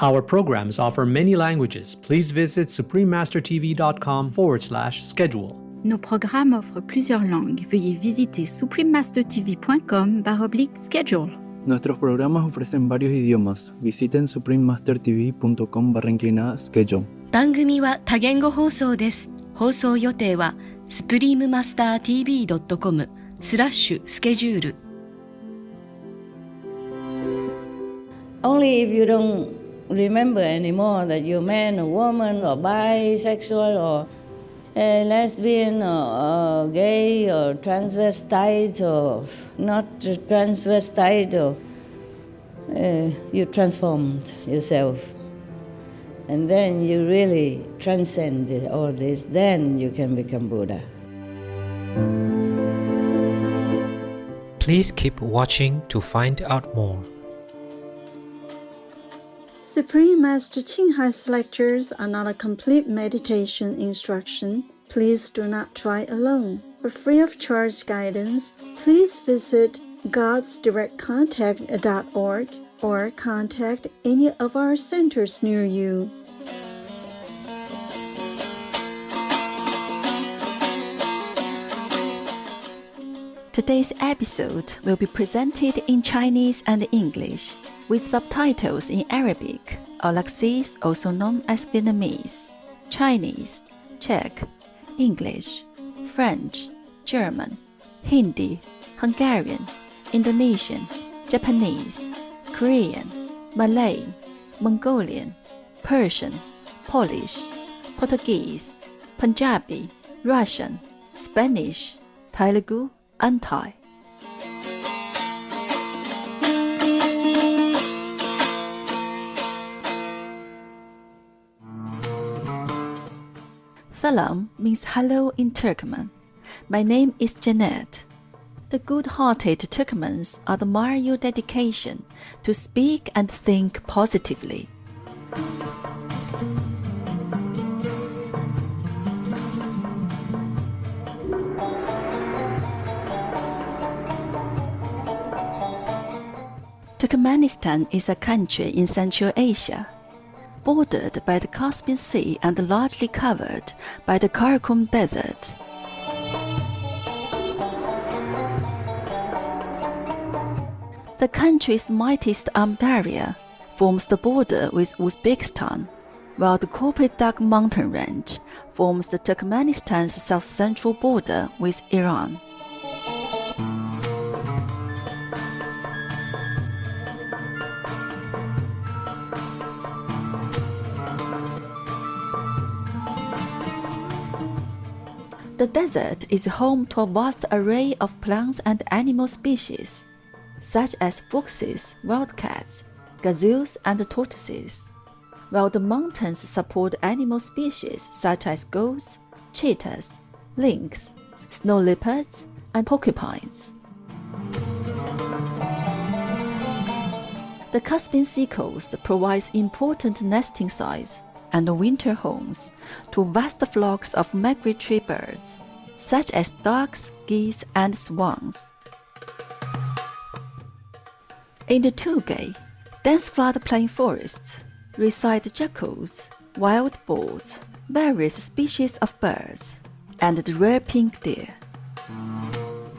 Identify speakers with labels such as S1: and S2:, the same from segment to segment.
S1: Our programs offer many languages. Please visit suprememastertv.com/schedule.
S2: Nos programmes offrent plusieurs langues. Veuillez visiter suprememastertv.com/schedule.
S3: Nuestros programas ofrecen varios idiomas. Visiten suprememastertv.com/schedule.
S4: 番組は多言語放送です。放送予定は suprememastertv.com/schedule。
S5: Only if you don't remember anymore that you're man or woman or bisexual or lesbian or gay or transvestite or not transvestite, or you transformed yourself. And then you really transcend all this, then you can become Buddha.
S6: Please keep watching to find out more.
S7: Supreme Master Ching has lectures are not a complete meditation instruction. Please do not try alone. For free of charge guidance, please visit godsdirectcontact.org or contact any of our centers near you.
S2: Today's episode will be presented in Chinese and English, with subtitles in Arabic, eyeglasses also known as Vietnamese, Chinese, Czech, English, French, German, Hindi, Hungarian, Indonesian, Japanese, Korean, Malay, Mongolian, Persian, Polish, Portuguese, Punjabi, Russian, Spanish, Telugu, and Thai. Salam means hello in Turkmen. My name is Janet. The good-hearted Turkmens admire your dedication to speak and think positively. Turkmenistan is a country in Central Asia, bordered by the Caspian Sea and largely covered by the Karakum Desert. The country's mightiest armed area forms the border with Uzbekistan, while the Kopet mountain range forms the Turkmenistan's south-central border with Iran. The desert is home to a vast array of plants and animal species, such as foxes, wildcats, gazelles, and tortoises, while the mountains support animal species such as goats, cheetahs, lynx, snow leopards, and porcupines. The Caspian Sea coast provides important nesting sites and winter homes to vast flocks of migratory birds, such as ducks, geese, and swans. In the Tugay, dense floodplain forests, reside jackals, wild boars, various species of birds, and the rare pink deer.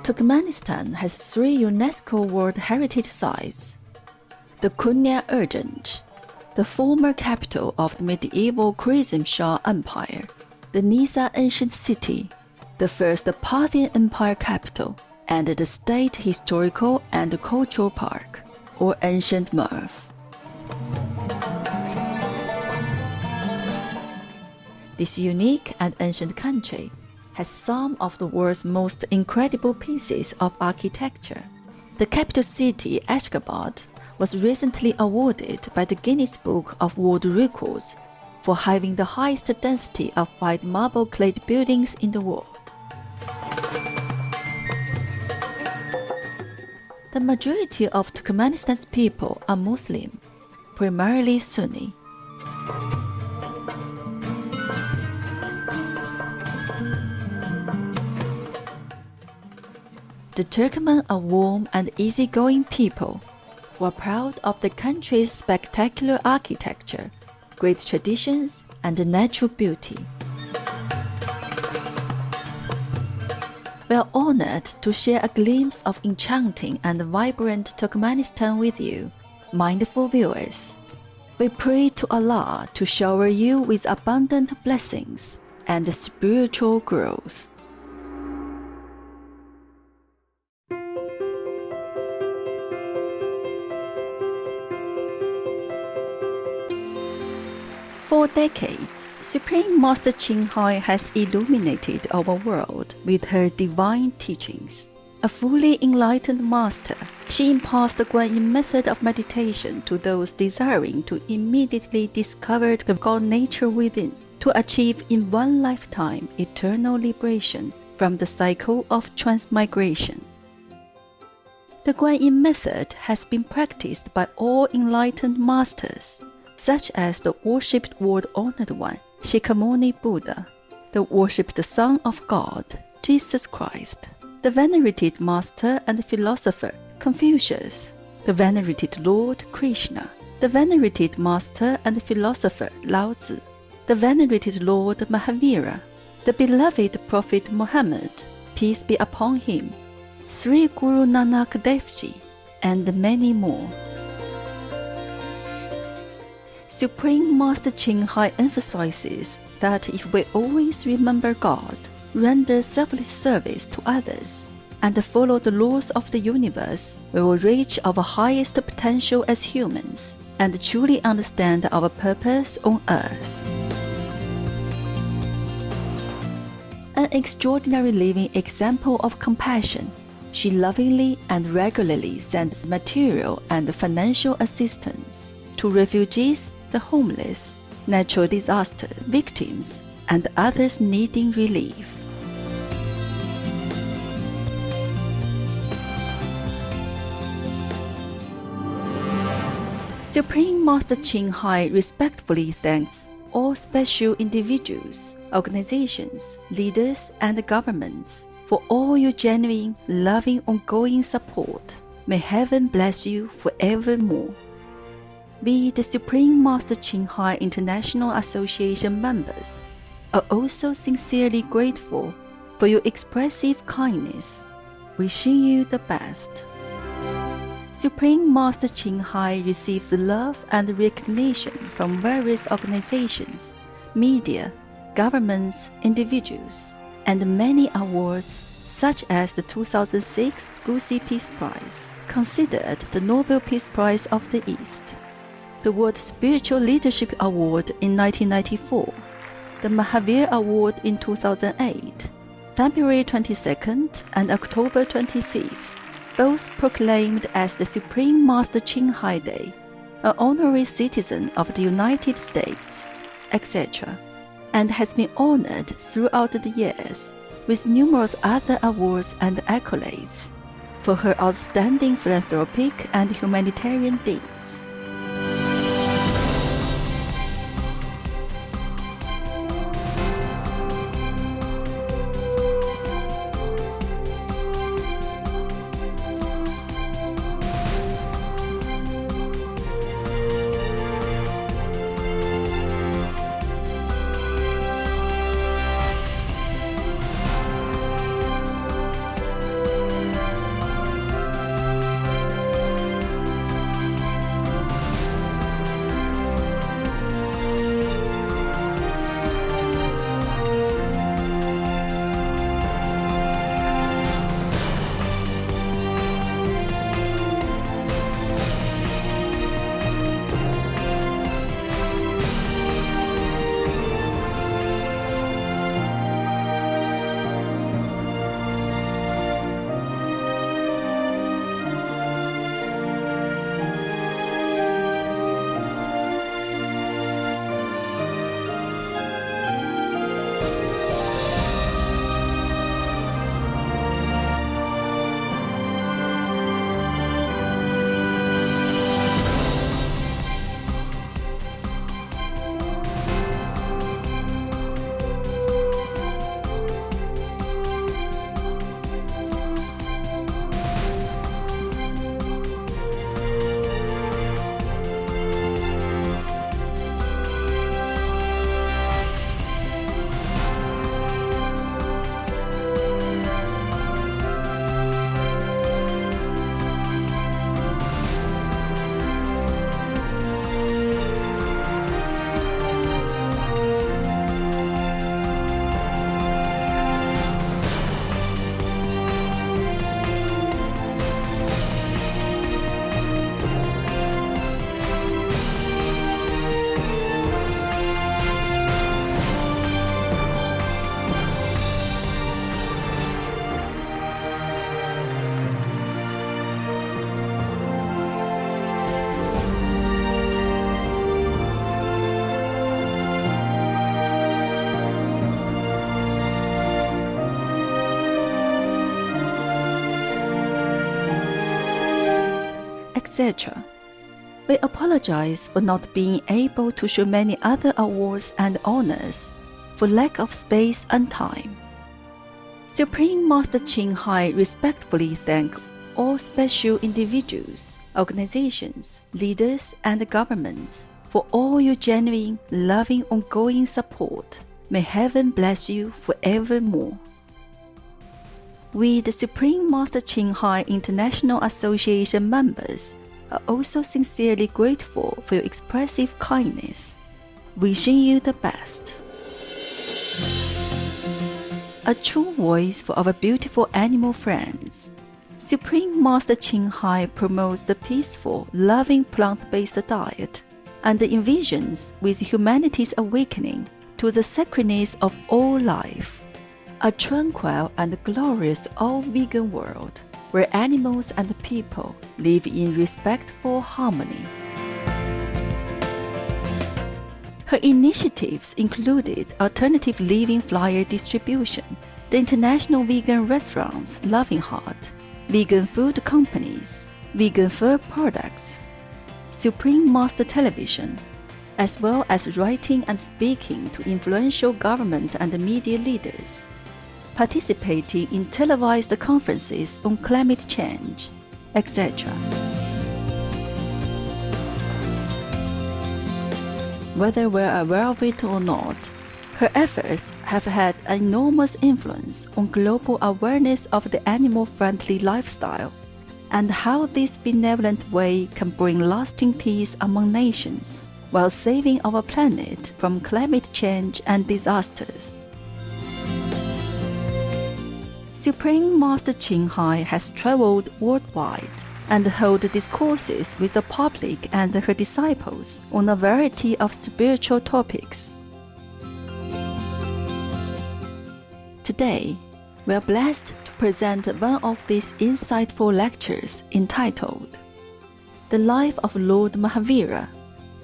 S2: Turkmenistan has 3 UNESCO World Heritage Sites: the Konya Urgench, the former capital of the medieval Khwarezm Shah Empire, the Nisa Ancient City, the first Parthian Empire capital, and the State Historical and Cultural Park, or Ancient Merv. This unique and ancient country has some of the world's most incredible pieces of architecture. The capital city, Ashgabat, was recently awarded by the Guinness Book of World Records for having the highest density of white marble clad buildings in the world. The majority of Turkmenistan's people are Muslim, primarily Sunni. The Turkmen are warm and easygoing people who are proud of the country's spectacular architecture, great traditions, and natural beauty. We are honored to share a glimpse of enchanting and vibrant Turkmenistan with you, mindful viewers. We pray to Allah to shower you with abundant blessings and spiritual growth. For decades, Supreme Master Ching has illuminated our world with her divine teachings. A fully enlightened master, she imparts the Guanyin method of meditation to those desiring to immediately discover the God nature within, to achieve in one lifetime eternal liberation from the cycle of transmigration. The Guanyin method has been practiced by all enlightened masters, such as the worshipped World-Honored One, Shakyamuni Buddha, the worshipped Son of God, Jesus Christ, the venerated Master and Philosopher, Confucius, the venerated Lord Krishna, the venerated Master and Philosopher Lao Tzu, the venerated Lord Mahavira, the beloved Prophet Muhammad, peace be upon him, Sri Guru Nanak Dev Ji, and many more. Supreme Master Ching emphasizes that if we always remember God, render selfless service to others, and follow the laws of the universe, we will reach our highest potential as humans and truly understand our purpose on earth. An extraordinary living example of compassion, she lovingly and regularly sends material and financial assistance to refugees, the homeless, natural disaster victims, and others needing relief. Supreme Master Ching respectfully thanks all special individuals, organizations, leaders, and governments for all your genuine, loving, ongoing support. May heaven bless you forevermore. We, the Supreme Master Ching International Association members, are also sincerely grateful for your expressive kindness, wishing you the best. Supreme Master Ching receives love and recognition from various organizations, media, governments, individuals, and many awards such as the 2006 Gusi Peace Prize, considered the Nobel Peace Prize of the East, the World Spiritual Leadership Award in 1994, the Mahavira Award in 2008, February 22nd and October 25th, both proclaimed as the Supreme Master Ching Day, an honorary citizen of the United States, etc., and has been honored throughout the years with numerous other awards and accolades for her outstanding philanthropic and humanitarian deeds. etc. We apologize for not being able to show many other awards and honors for lack of space and time. Supreme Master Ching respectfully thanks all special individuals, organizations, leaders, and governments for all your genuine, loving, ongoing support. May heaven bless you forevermore. We, the Supreme Master Ching International Association members, are also sincerely grateful for your expressive kindness. Wishing you the best. A true voice for our beautiful animal friends. Supreme Master Ching promotes the peaceful, loving plant-based diet and envisions with humanity's awakening to the sacredness of all life. A tranquil and glorious all-vegan world where animals and people live in respectful harmony. Her initiatives included alternative living flyer distribution, the International Vegan Restaurants Loving Heart, vegan food companies, vegan fur products, Supreme Master Television, as well as writing and speaking to influential government and media leaders, participating in televised conferences on climate change, etc. Whether we're aware of it or not, her efforts have had an enormous influence on global awareness of the animal-friendly lifestyle and how this benevolent way can bring lasting peace among nations while saving our planet from climate change and disasters. Supreme Master Ching has traveled worldwide and held discourses with the public and her disciples on a variety of spiritual topics. Today, we are blessed to present one of these insightful lectures entitled The Life of Lord Mahavira,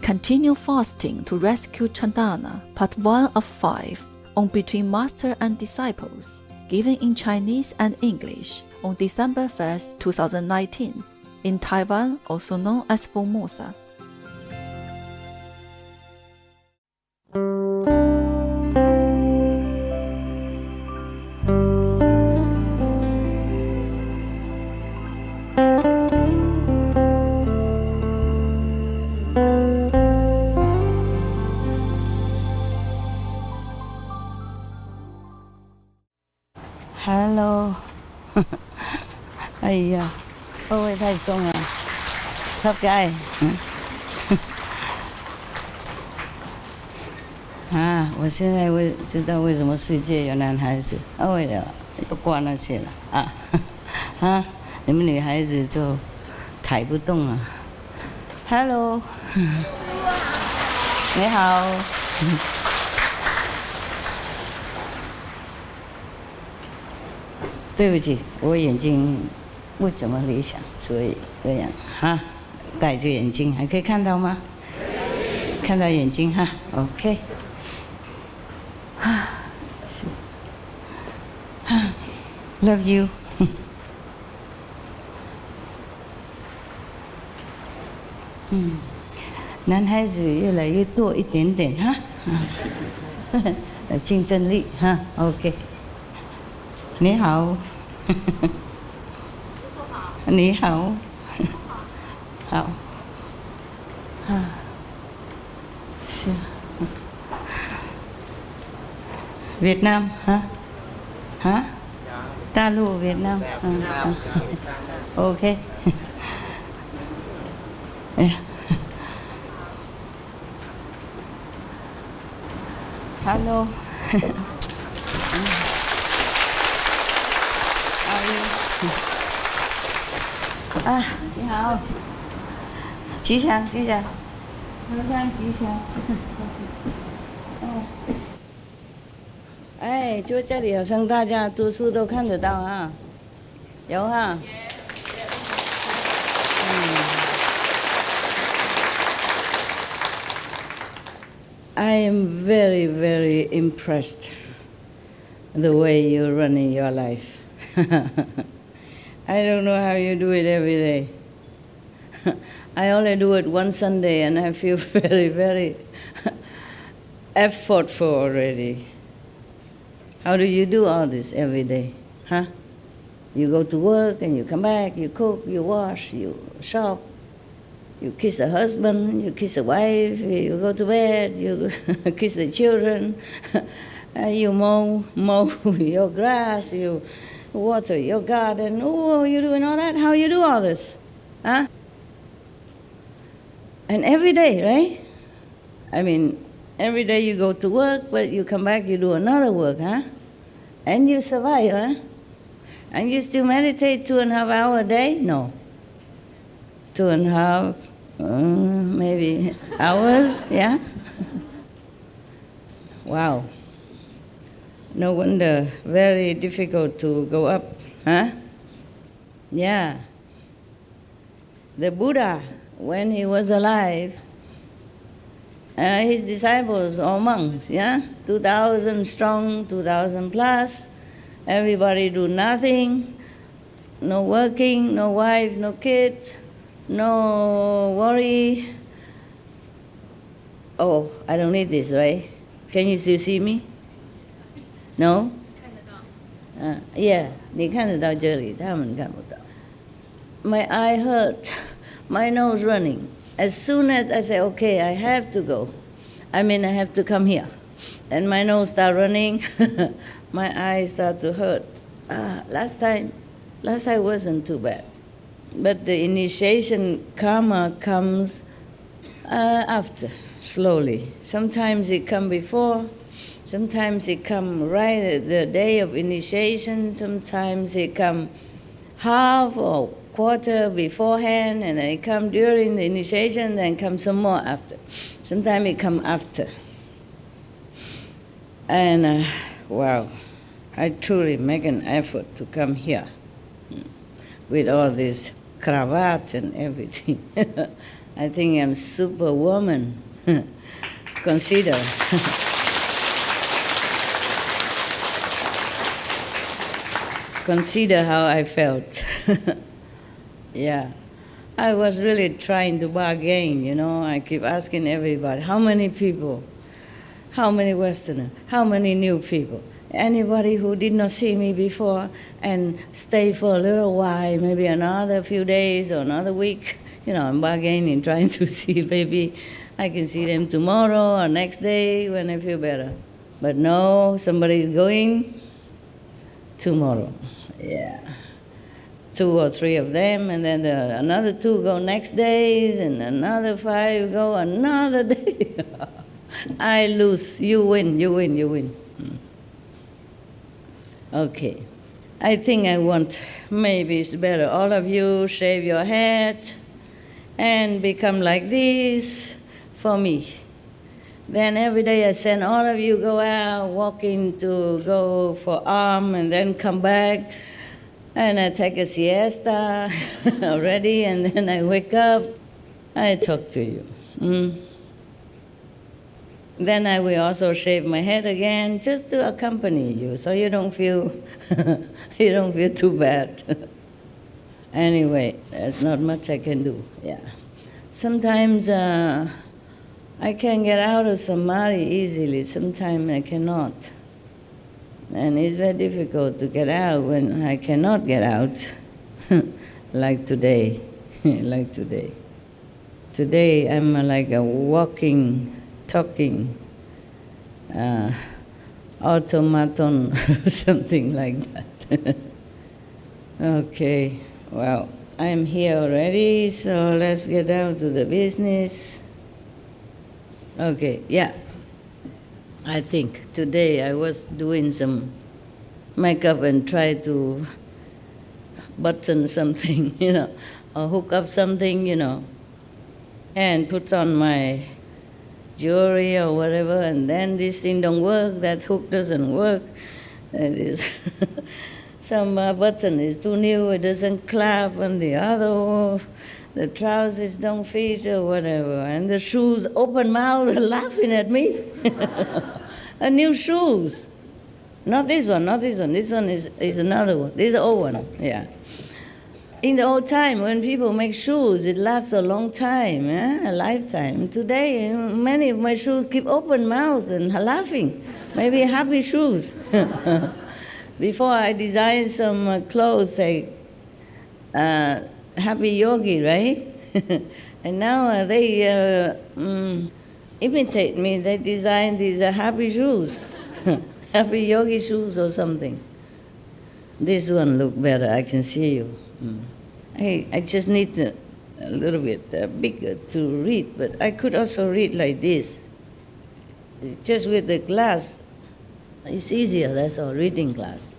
S2: Continue Fasting to Rescue Chandana, Part 1 of 5, on Between Master and Disciples, given in Chinese and English on December 1st, 2019, in Taiwan, also known as Formosa.
S5: Hallo， 哎呀，后位太重了，靠盖。啊，我现在知道为什么世界有男孩子，为了要挂那些了啊，啊，你们女孩子就抬不动了。Hello， 你好。对不起，我眼睛不怎么理想，所以这样哈，戴着眼镜还可以看到吗？看到眼睛哈 ，OK。Love you 男孩子越来越多一点点哈，竞争力哈 ，OK。你好，你好，好，啊，是，Việt Nam hả? Hả? Ta lu Việt Nam. Ok. Hello. À, 你好，吉祥吉祥，河山吉祥。哎，就这里好像大家读书都看得到啊，有哈。I am very, very impressed the way you're running your life. I don't know how you do it every day. I only do it one Sunday and I feel very, very effortful already. How do you do all this every day? Huh? You go to work and you come back, you cook, you wash, you shop, you kiss the husband, you kiss the wife, you go to bed, you kiss the children, you mow your grass, you water your garden. Oh, you're doing all that? How you do all this? Huh? And every day, right? I mean, every day you go to work, but you come back, you do another work, huh? And you survive, huh? And you still meditate 2.5 hours a day? No. 2.5, maybe hours, yeah? Wow. No wonder, very difficult to go up, huh? Yeah. The Buddha, when he was alive, his disciples, all monks, yeah? 2,000 strong, 2,000 plus. Everybody do nothing, no working, no wife, no kids, no worry. Oh, I don't need this, right? Can you still see me? No? 你看得到这里，他们看不到。My eye hurt, my nose running. As soon as I say, okay, I have to go, I mean I have to come here, and my nose start running, my eyes start to hurt. Last time wasn't too bad. But the initiation karma comes after, slowly. Sometimes it comes before, sometimes it comes right at the day of initiation, sometimes it comes half or quarter beforehand, and then it comes during the initiation, then comes some more after. Sometimes it comes after. And wow, I truly make an effort to come here with all this cravat and everything. I think I'm superwoman. Consider. Consider how I felt. Yeah. I was really trying to bargain, you know. I keep asking everybody, how many people? How many Westerners? How many new people? Anybody who did not see me before and stay for a little while, maybe another few days or another week. You know, I'm bargaining, trying to see maybe I can see them tomorrow or next day when I feel better. But no, somebody's going tomorrow. Yeah. 2 or 3 of them, and then another 2 go next day, and another 5 go another day. I lose, you win, you win, you win. Okay. I think I want, maybe it's better, all of you shave your head and become like this for me. Then every day I send all of you go out, walking to go for arm, and then come back, and I take a siesta already, and then I wake up, I talk to you. Then I will also shave my head again, just to accompany you, so you don't feel too bad. Anyway, there's not much I can do. Yeah, sometimes I can get out of samadhi easily. Sometimes I cannot, and it's very difficult to get out when I cannot get out, like today, like today. Today I'm like a walking, talking automaton, something like that. Okay, well, I'm here already, so let's get down to the business. Okay, yeah. I think today I was doing some makeup and tried to button something, you know, or hook up something, you know, and put on my jewelry or whatever, and then this thing don't work, that hook doesn't work. That is some button is too new, it doesn't clap, and the other, the trousers don't fit or whatever, and the shoes open mouth laughing at me. A new shoes. Not this one, not this one. This one is another one. This is the old one, yeah. In the old time, when people make shoes, it lasts a long time, a lifetime. Today, many of my shoes keep open mouth and laughing. Maybe happy shoes. Before I designed some clothes like happy yogi, right? And now they imitate me. They design these happy shoes, happy yogi shoes or something. This one look better. I can see you. I just need a little bit bigger to read, but I could also read like this. Just with the glass, it's easier, that's all, reading glass.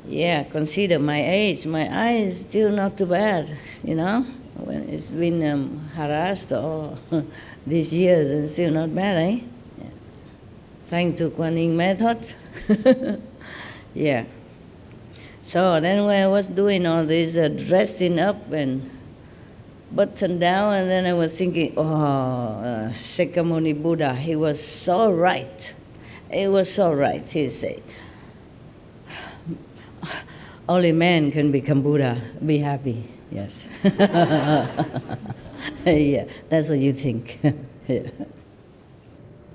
S5: Yeah, consider my age. My eye is still not too bad, you know. When it's been harassed all these years, it's still not bad, eh? Yeah. Thanks to Kuan Yin method. Yeah. So then when I was doing all this dressing up and button down, and then I was thinking, Shakyamuni Buddha, he was so right. He was so right, he said. Only man can become Buddha, be happy, yes. Yeah, that's what you think. Yeah.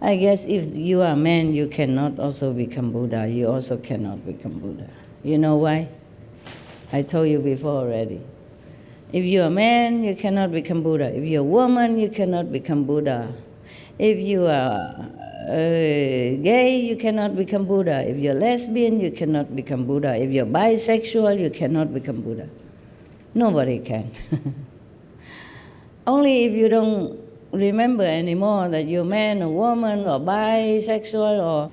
S5: I guess if you are a man, you cannot also become Buddha. You also cannot become Buddha. You know why? I told you before already. If you're a man, you cannot become Buddha. If you're a woman, you cannot become Buddha. If you are gay, you cannot become Buddha. If you're lesbian, you cannot become Buddha. If you're bisexual, you cannot become Buddha. Nobody can. Only if you don't remember anymore that you're man or woman or bisexual or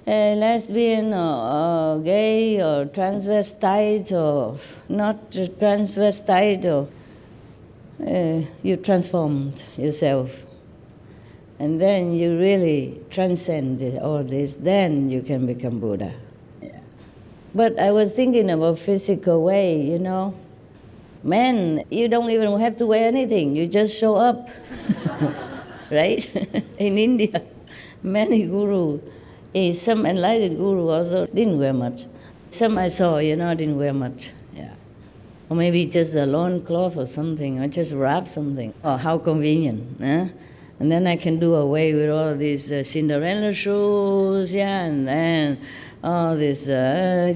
S5: lesbian or gay or transvestite or not transvestite, or you transformed yourself. And then you really transcend all this, then you can become Buddha. Yeah. But I was thinking about physical way, you know. Men, you don't even have to wear anything, you just show up. Right? In India, many gurus, some enlightened guru also didn't wear much. Some I saw, you know, didn't wear much. Yeah. Or maybe just a lawn cloth or something, or just wrap something. Oh, how convenient. And then I can do away with all these Cinderella shoes, yeah, and then all this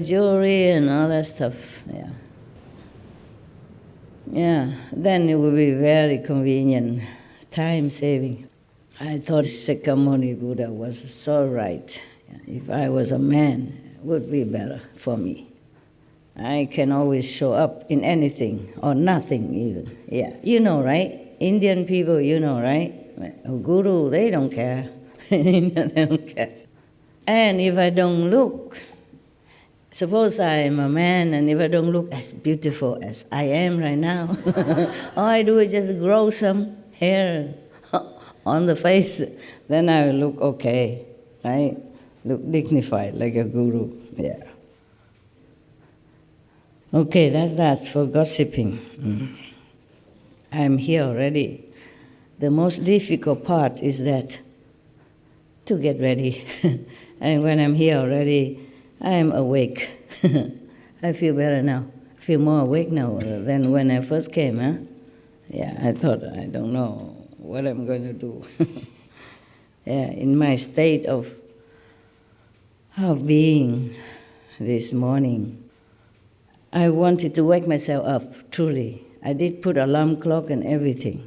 S5: jewelry and all that stuff, yeah. Yeah, then it would be very convenient, time-saving. I thought Shakyamuni Buddha was so right. If I was a man, it would be better for me. I can always show up in anything, or nothing even. Yeah, you know, right? Indian people, you know, right? Guru, they don't care. In India, they don't care. And if I don't look, suppose I am a man, and if I don't look as beautiful as I am right now, all I do is just grow some hair on the face, then I will look okay, right? Look dignified like a guru, yeah. Okay, that's that for gossiping. I'm here already. The most difficult part is that to get ready. And when I'm here already, I am awake. I feel better now. I feel more awake now than when I first came, huh? Yeah, I thought, I don't know what I'm going to do. Yeah, in my state of being this morning, I wanted to wake myself up, truly. I did put alarm clock and everything.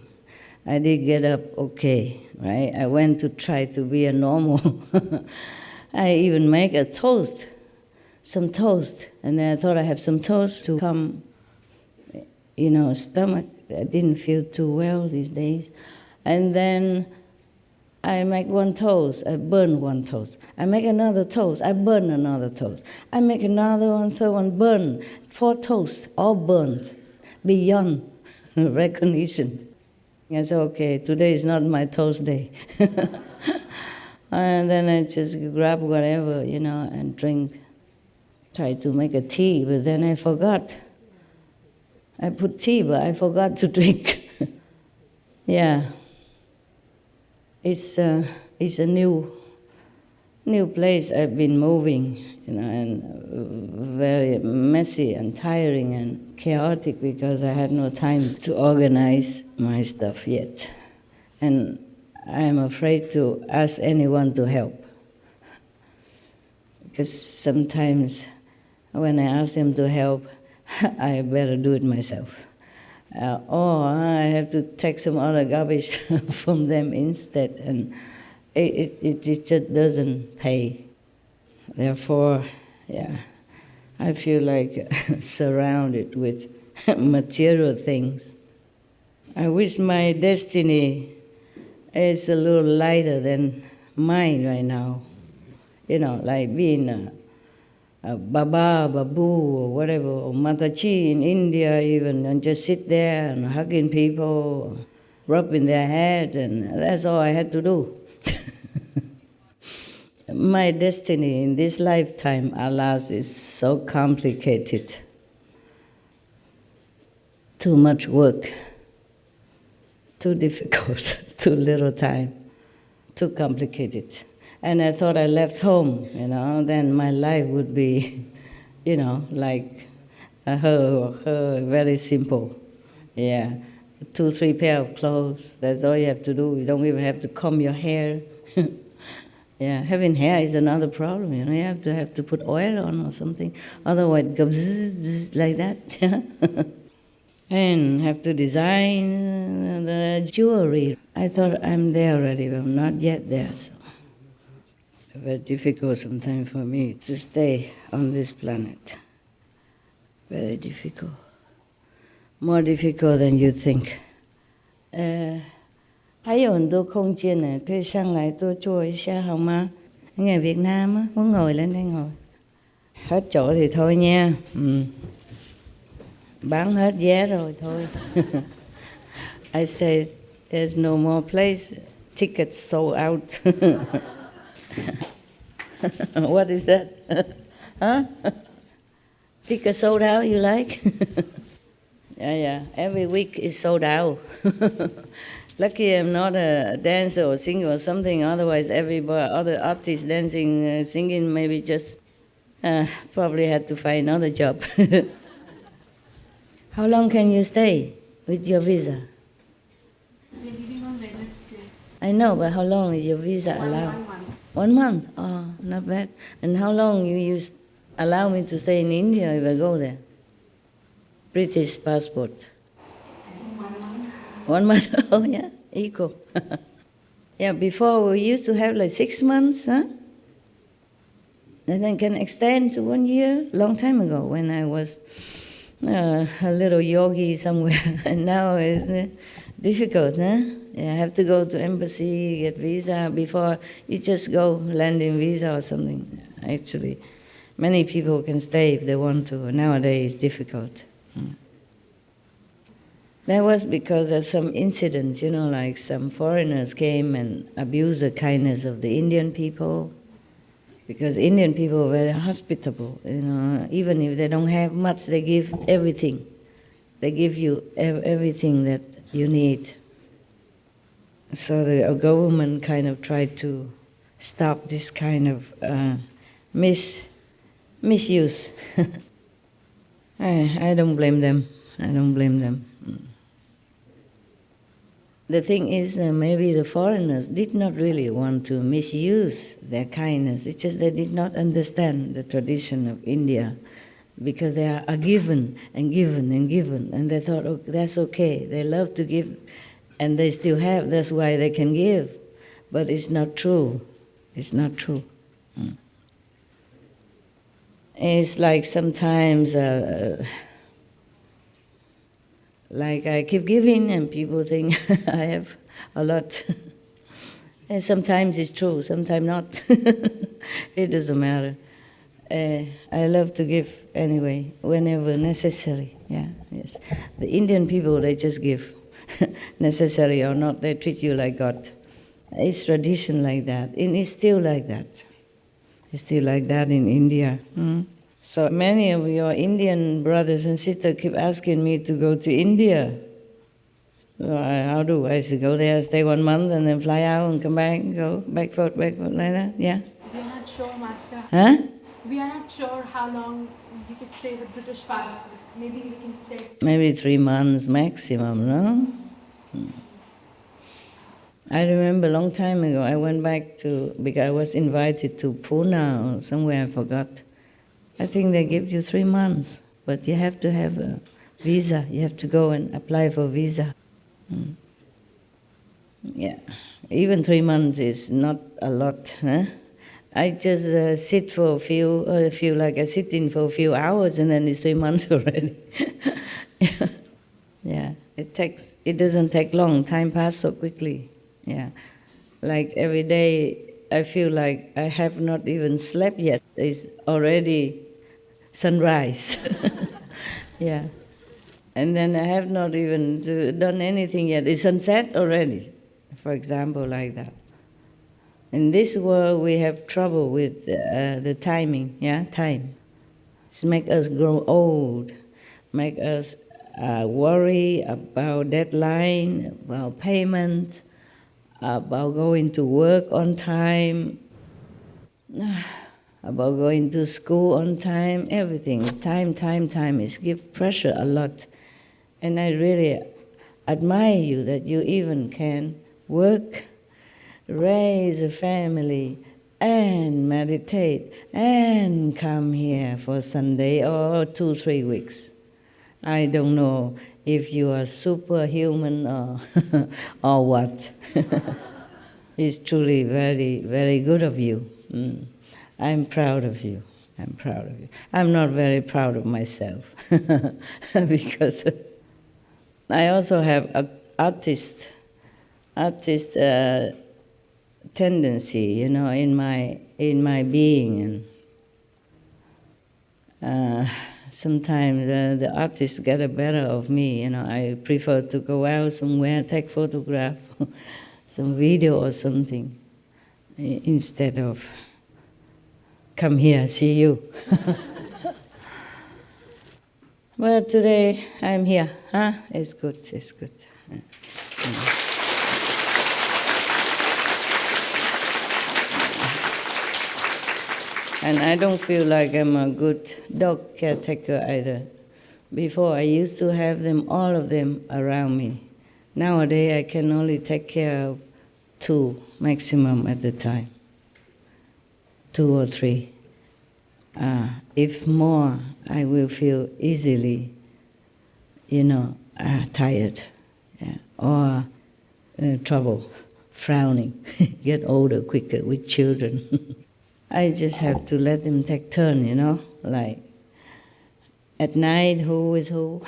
S5: I did get up okay, right? I went to try to be a normal. I even make a toast, some toast. And then I thought I have some toast to come, you know, stomach. I didn't feel too well these days. And then I make one toast, I burn one toast. I make another toast, I burn another toast. I make another one, third one, burn. 4 toasts, all burnt, beyond recognition. I said, okay, today is not my toast day. And then I just grab whatever, you know, and drink. Try to make a tea, but then I forgot. I put tea, but I forgot to drink. Yeah. It's a new new place I've been moving, and very messy and tiring and chaotic because I had no time to organize my stuff yet. And I'm afraid to ask anyone to help. Because sometimes when I ask them to help, I better do it myself. Or I have to take some other garbage from them instead, and it just doesn't pay. Therefore, I feel like surrounded with material things. I wish my destiny is a little lighter than mine right now. Like being a Baba, Babu, or whatever, or Mataji in India even, and just sit there and hugging people, rubbing their head, and that's all I had to do. My destiny in this lifetime, alas, is so complicated. Too much work, too difficult, too little time, too complicated. And I thought I left home, then my life would be, like her, very simple. Yeah, 2-3 pair of clothes, that's all you have to do. You don't even have to comb your hair. Yeah, having hair is another problem, you have to put oil on or something, otherwise it goes bzz, bzz, like that. And have to design the jewelry. I thought I'm there already, but I'm not yet there, so. Very difficult sometimes for me to stay on this planet. Very difficult. More difficult than you think. 还有很多空间呢，可以上来多坐一下好吗？ Người Việt Nam á, muốn ngồi lên đây ngồi. Hết chỗ thì thôi nha. Bán hết vé rồi thôi. I said there's no more place. Tickets sold out. What is that? Huh? Tickets sold out, you like? Yeah. Every week is sold out. Lucky I'm not a dancer or singer or something. Otherwise, other artists dancing, singing, maybe just probably had to find another job. How long can you stay with your visa? I know, but how long is your visa allowed? 1 month. Oh, not bad. And how long you allow me to stay in India if I go there? British passport. 1 month. Oh, yeah, equal. Yeah, before we used to have like 6 months, huh? And then can extend to 1 year, long time ago when I was a little yogi somewhere. And now it's difficult, huh? Yeah, I have to go to embassy, get visa before you just go landing visa or something. Actually, many people can stay if they want to. Nowadays, it's difficult. That was because of some incidents, like some foreigners came and abused the kindness of the Indian people. Because Indian people are very hospitable, even if they don't have much, they give everything. They give you everything that you need. So the government kind of tried to stop this kind of misuse. I don't blame them. The thing is, maybe the foreigners did not really want to misuse their kindness. It's just they did not understand the tradition of India, because they are given and given and given, and they thought, oh, that's okay. They love to give, and they still have. That's why they can give. But it's not true. It's not true. It's like sometimes, like I keep giving and people think I have a lot. And sometimes it's true, sometimes not. It doesn't matter. I love to give anyway, whenever necessary. Yeah, yes. The Indian people, they just give. Necessary or not, they treat you like God. It's tradition like that, and it's still like that. It's still like that in India. So many of your Indian brothers and sisters keep asking me to go to India. So how do I go there, stay 1 month, and then fly out and come back, and go back forth, like that? Yeah.
S8: You're not sure, Master.
S5: Huh?
S8: We are not sure how long we could stay with British passport. Maybe we can check.
S5: Maybe 3 months maximum, no? I remember a long time ago, I went back to, because I was invited to Pune or somewhere, I forgot. I think they give you 3 months, but you have to have a visa. You have to go and apply for visa. Yeah, even 3 months is not a lot, huh? I just sit for I sit in for a few hours and then it's 3 months already. Yeah, it doesn't take long, time passes so quickly. Yeah, like every day I feel like I have not even slept yet, it's already sunrise. Yeah, and then I have not even done anything yet, it's sunset already, for example, like that. In this world, we have trouble with the timing, yeah, time. It's make us grow old, make us worry about deadline, about payment, about going to work on time, about going to school on time, everything is time. It gives pressure a lot. And I really admire you that you even can work, raise a family, and meditate, and come here for Sunday or 2-3 weeks. I don't know if you are superhuman or, or what. It's truly very, very good of you. I'm proud of you. I'm proud of you. I'm not very proud of myself because I also have an artist tendency, you know, in my being, and sometimes the artists get the better of me. You know, I prefer to go out somewhere, take photograph, some video or something, instead of come here, see you. But today I'm here, huh? It's good, it's good. And I don't feel like I'm a good dog caretaker either. Before, I used to have them, all of them, around me. Nowadays, I can only take care of 2 maximum at a time, 2 or 3. If more, I will feel easily, you know, tired, yeah, or trouble, frowning, get older quicker with children. I just have to let them take turn, you know, like at night who is who,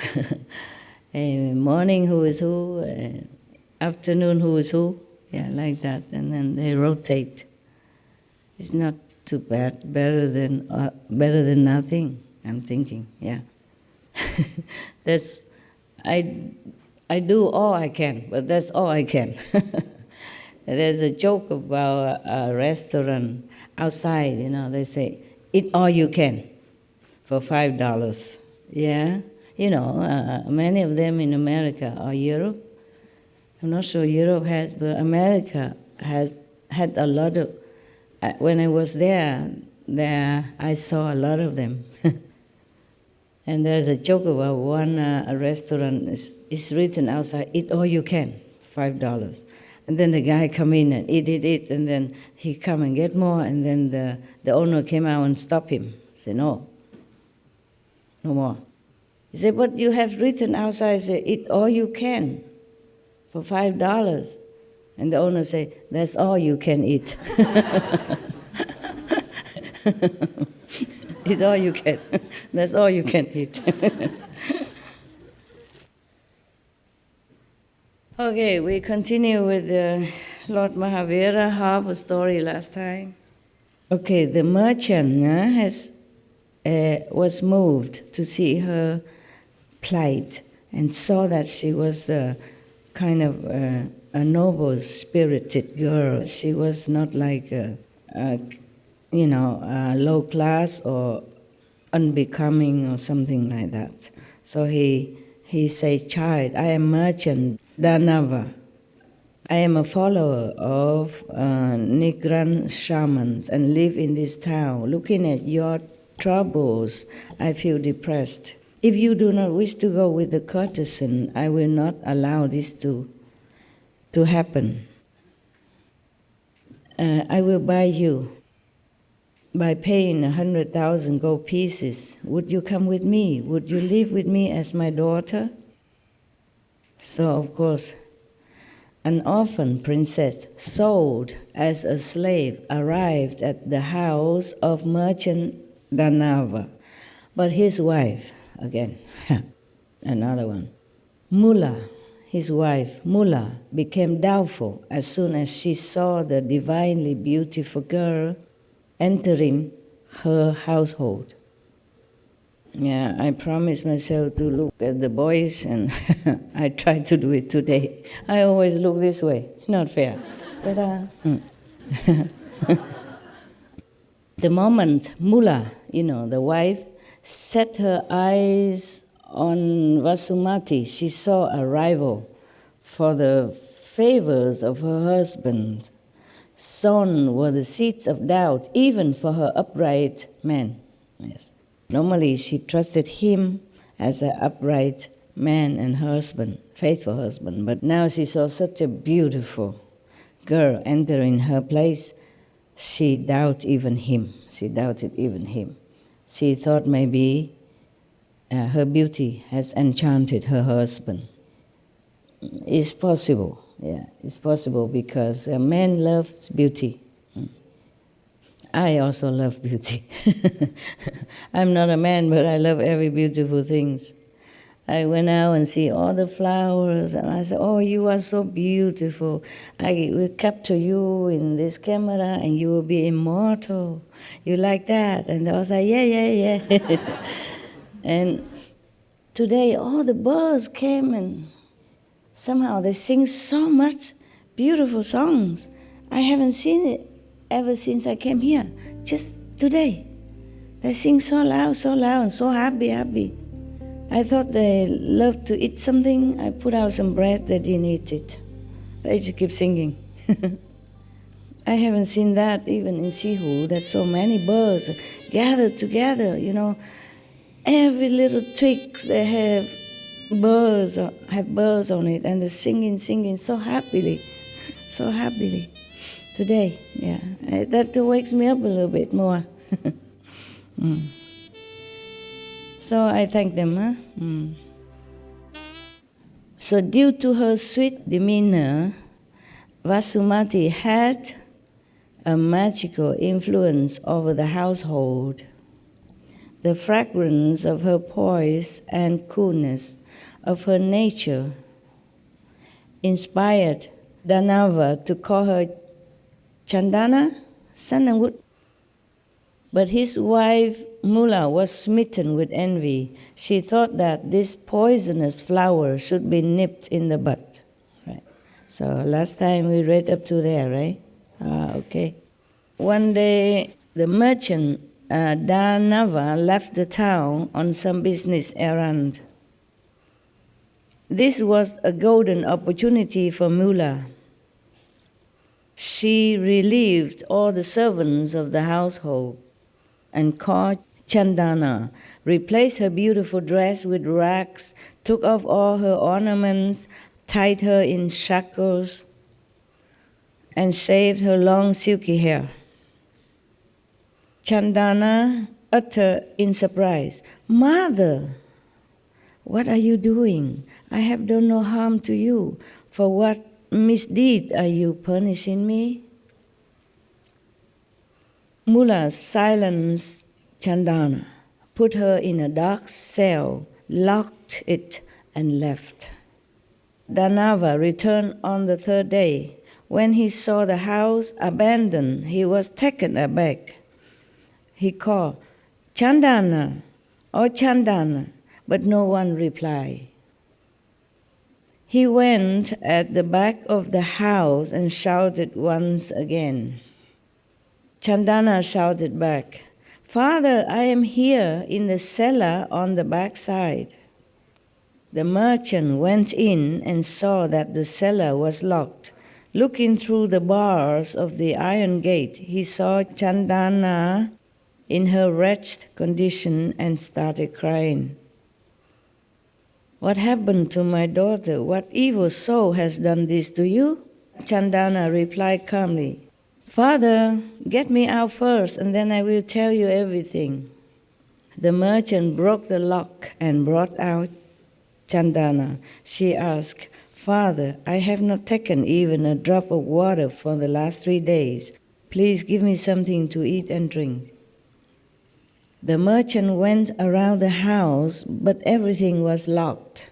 S5: morning who is who, afternoon who is who, yeah, like that, and then they rotate. It's not too bad, better than nothing, I'm thinking, yeah. I do all I can, but that's all I can. There's a joke about a restaurant outside, you know, they say, eat all you can for $5. Yeah, you know, many of them in America or Europe. I'm not sure Europe has, but America has had a lot of, when I was there I saw a lot of them. And there's a joke about one a restaurant, is written outside, eat all you can, $5. And then the guy come in and eat, and then he come and get more, and then the owner came out and stopped him. Say, no more. He said, but you have written outside, say, eat all you can for $5. And the owner say, that's all you can eat. Eat all you can. That's all you can eat. Okay, we continue with Lord Mahavira, half a story last time. Okay, the merchant was moved to see her plight and saw that she was kind of a noble, spirited girl. She was not like low class or unbecoming or something like that. So he said, child, I am merchant Danava. I am a follower of Nigran shamans and live in this town. Looking at your troubles, I feel depressed. If you do not wish to go with the courtesan, I will not allow this to happen. I will buy you by paying 100,000 gold pieces. Would you come with me? Would you live with me as my daughter? So, of course, an orphan princess sold as a slave arrived at the house of merchant Danava. But his wife, again, another one, Mula, his wife, Mula, became doubtful as soon as she saw the divinely beautiful girl entering her household. Yeah, I promised myself to look at the boys, and I tried to do it today. I always look this way, not fair. But the moment Mula, the wife, set her eyes on Vasumati, she saw a rival for the favors of her husband. Son were the seeds of doubt, even for her upright man. Yes. Normally, she trusted him as an upright man and husband, faithful husband. But now she saw such a beautiful girl entering her place. She doubted even him. She thought maybe her beauty has enchanted her husband. It's possible. Yeah, it's possible because a man loves beauty. I also love beauty. I'm not a man, but I love every beautiful things. I went out and see all the flowers, and I said, oh, you are so beautiful. I will capture you in this camera, and you will be immortal. You like that? And I was like, yeah. And today, all the birds came, and somehow they sing so much beautiful songs. I haven't seen it ever since I came here, just today. They sing so loud, and so happy. I thought they loved to eat something. I put out some bread, they didn't eat it. They just keep singing. I haven't seen that even in Sihu. There's so many birds gathered together, Every little twigs, they have birds on it, and they're singing so happily. Today, yeah. That wakes me up a little bit more. So I thank them. So due to her sweet demeanor, Vasumati had a magical influence over the household. The fragrance of her poise and coolness of her nature inspired Danava to call her Chandana, sandalwood. But his wife Mula was smitten with envy. She thought that this poisonous flower should be nipped in the bud. Right. So last time we read up to there, right? Okay. One day the merchant Danava left the town on some business errand. This was a golden opportunity for Mula. She relieved all the servants of the household and called Chandana, replaced her beautiful dress with rags, took off all her ornaments, tied her in shackles, and shaved her long silky hair. Chandana uttered in surprise, "Mother, what are you doing? I have done no harm to you. For what misdeed are you punishing me?" Mula silenced Chandana, put her in a dark cell, locked it, and left. Danava returned on the third day. When he saw the house abandoned, he was taken aback. He called, "Chandana, oh Chandana," but no one replied. He went at the back of the house and shouted once again. Chandana shouted back, "Father, I am here in the cellar on the back side." The merchant went in and saw that the cellar was locked. Looking through the bars of the iron gate, he saw Chandana in her wretched condition and started crying. "What happened to my daughter? What evil soul has done this to you?" Chandana replied calmly, "Father, get me out first and then I will tell you everything." The merchant broke the lock and brought out Chandana. She asked, "Father, I have not taken even a drop of water for the last 3 days. Please give me something to eat and drink." The merchant went around the house, but everything was locked.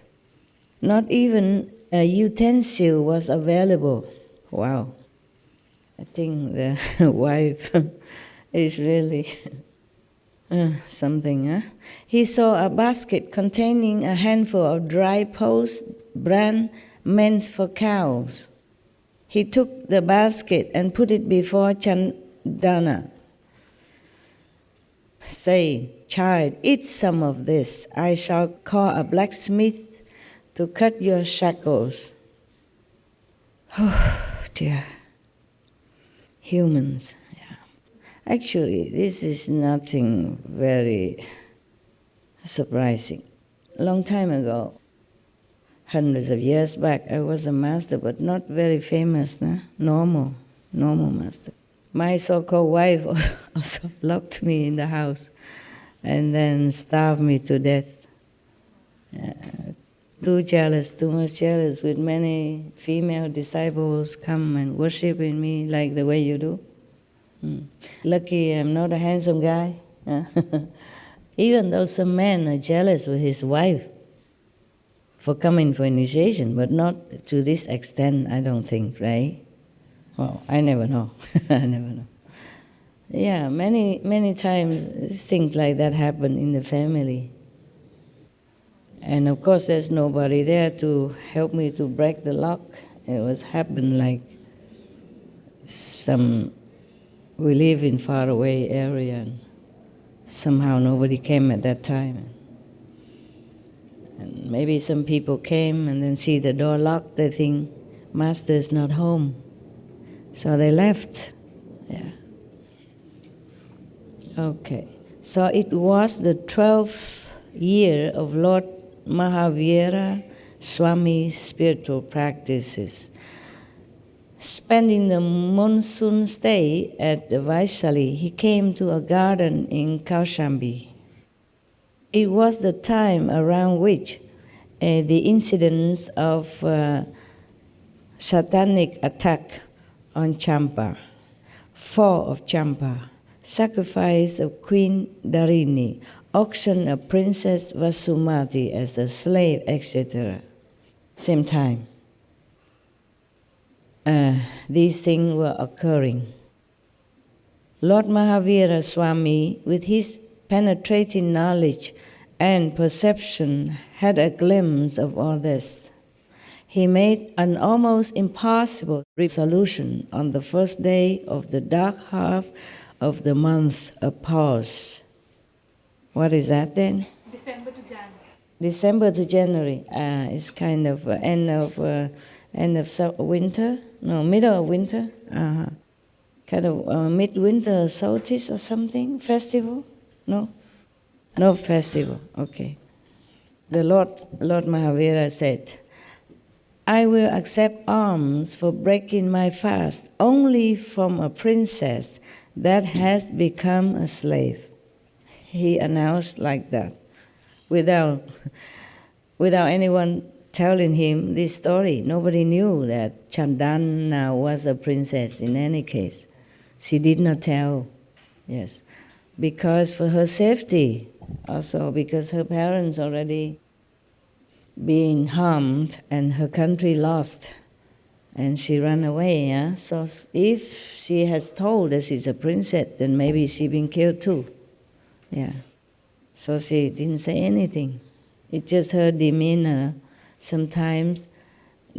S5: Not even a utensil was available. Wow. I think the wife is really something, huh? He saw a basket containing a handful of dry post bran meant for cows. He took the basket and put it before Chandana, saying, "Child, eat some of this. I shall call a blacksmith to cut your shackles." Oh dear. Humans, yeah. Actually, this is nothing very surprising. A long time ago, hundreds of years back, I was a master, but not very famous, no? Normal master. My so-called wife also locked me in the house and then starved me to death. Too much jealous, with many female disciples come and worship in me like the way you do. Lucky I'm not a handsome guy. Even though some men are jealous with his wife for coming for initiation, but not to this extent, I don't think, right? Well, I never know. I never know. Yeah, many times things like that happen in the family. And of course there's nobody there to help me to break the lock. It was happened like we live in faraway area and somehow nobody came at that time. And maybe some people came and then see the door locked, they think master's not home. So they left. Yeah. Okay. So it was the 12th year of Lord Mahavira Swami's spiritual practices. Spending the monsoon stay at Vaishali, he came to a garden in Kaushambi. It was the time around which the incidents of satanic attack on Champa, fall of Champa, sacrifice of Queen Dharini, auction of Princess Vasumati as a slave, etc. Same time. These things were occurring. Lord Mahavira Swami, with his penetrating knowledge and perception, had a glimpse of all this. He made an almost impossible resolution on the first day of the dark half of the month of Pause. What is that then?
S8: December to January.
S5: December to January. It's kind of end of winter. No, middle of winter. Kind of midwinter solstice or something. Festival? No, no festival. Okay. The Lord Mahavira said, "I will accept alms for breaking my fast only from a princess that has become a slave." He announced like that, without anyone telling him this story. Nobody knew that Chandana was a princess in any case. She did not tell, yes, because for her safety, also because her parents already being harmed and her country lost, and she ran away. Yeah? So if she has told that she's a princess, then maybe she been killed too. Yeah. So she didn't say anything. It's just her demeanor sometimes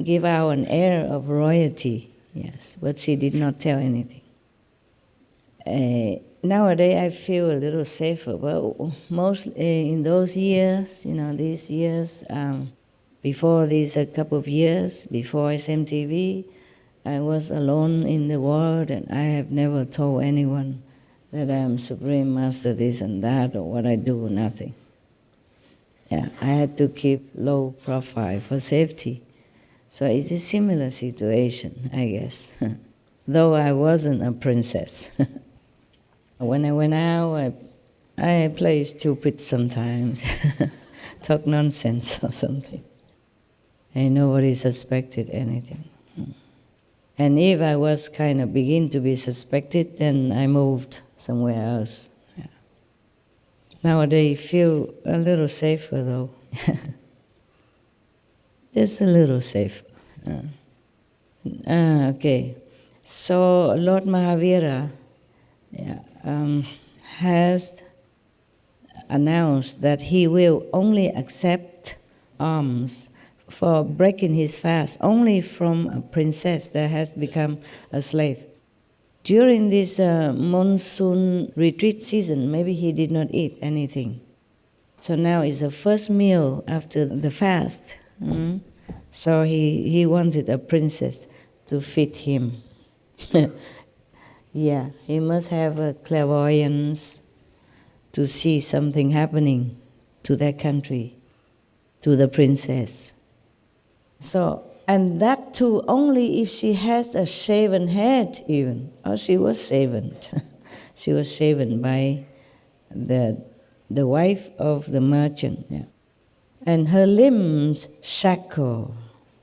S5: give out an air of royalty, yes, but she did not tell anything. Nowadays I feel a little safer, but mostly in those years, these years, before these a couple of years, before SMTV, I was alone in the world, and I have never told anyone that I am Supreme Master this and that, or what I do, nothing. Yeah, I had to keep low profile for safety. So it's a similar situation, I guess. Though I wasn't a princess. When I went out, I play stupid sometimes, talk nonsense or something. And nobody suspected anything. And if I was kind of begin to be suspected, then I moved somewhere else. Yeah. Nowadays, I feel a little safer though. Just a little safer. Okay. So Lord Mahavira has announced that he will only accept alms for breaking his fast only from a princess that has become a slave. During this monsoon retreat season, maybe he did not eat anything. So now it's the first meal after the fast. So he wanted a princess to feed him. Yeah, he must have a clairvoyance to see something happening to that country, to the princess. So, and that too only if she has a shaven head even. Oh, she was shaven. She was shaven by the wife of the merchant. Yeah. And her limbs shackled.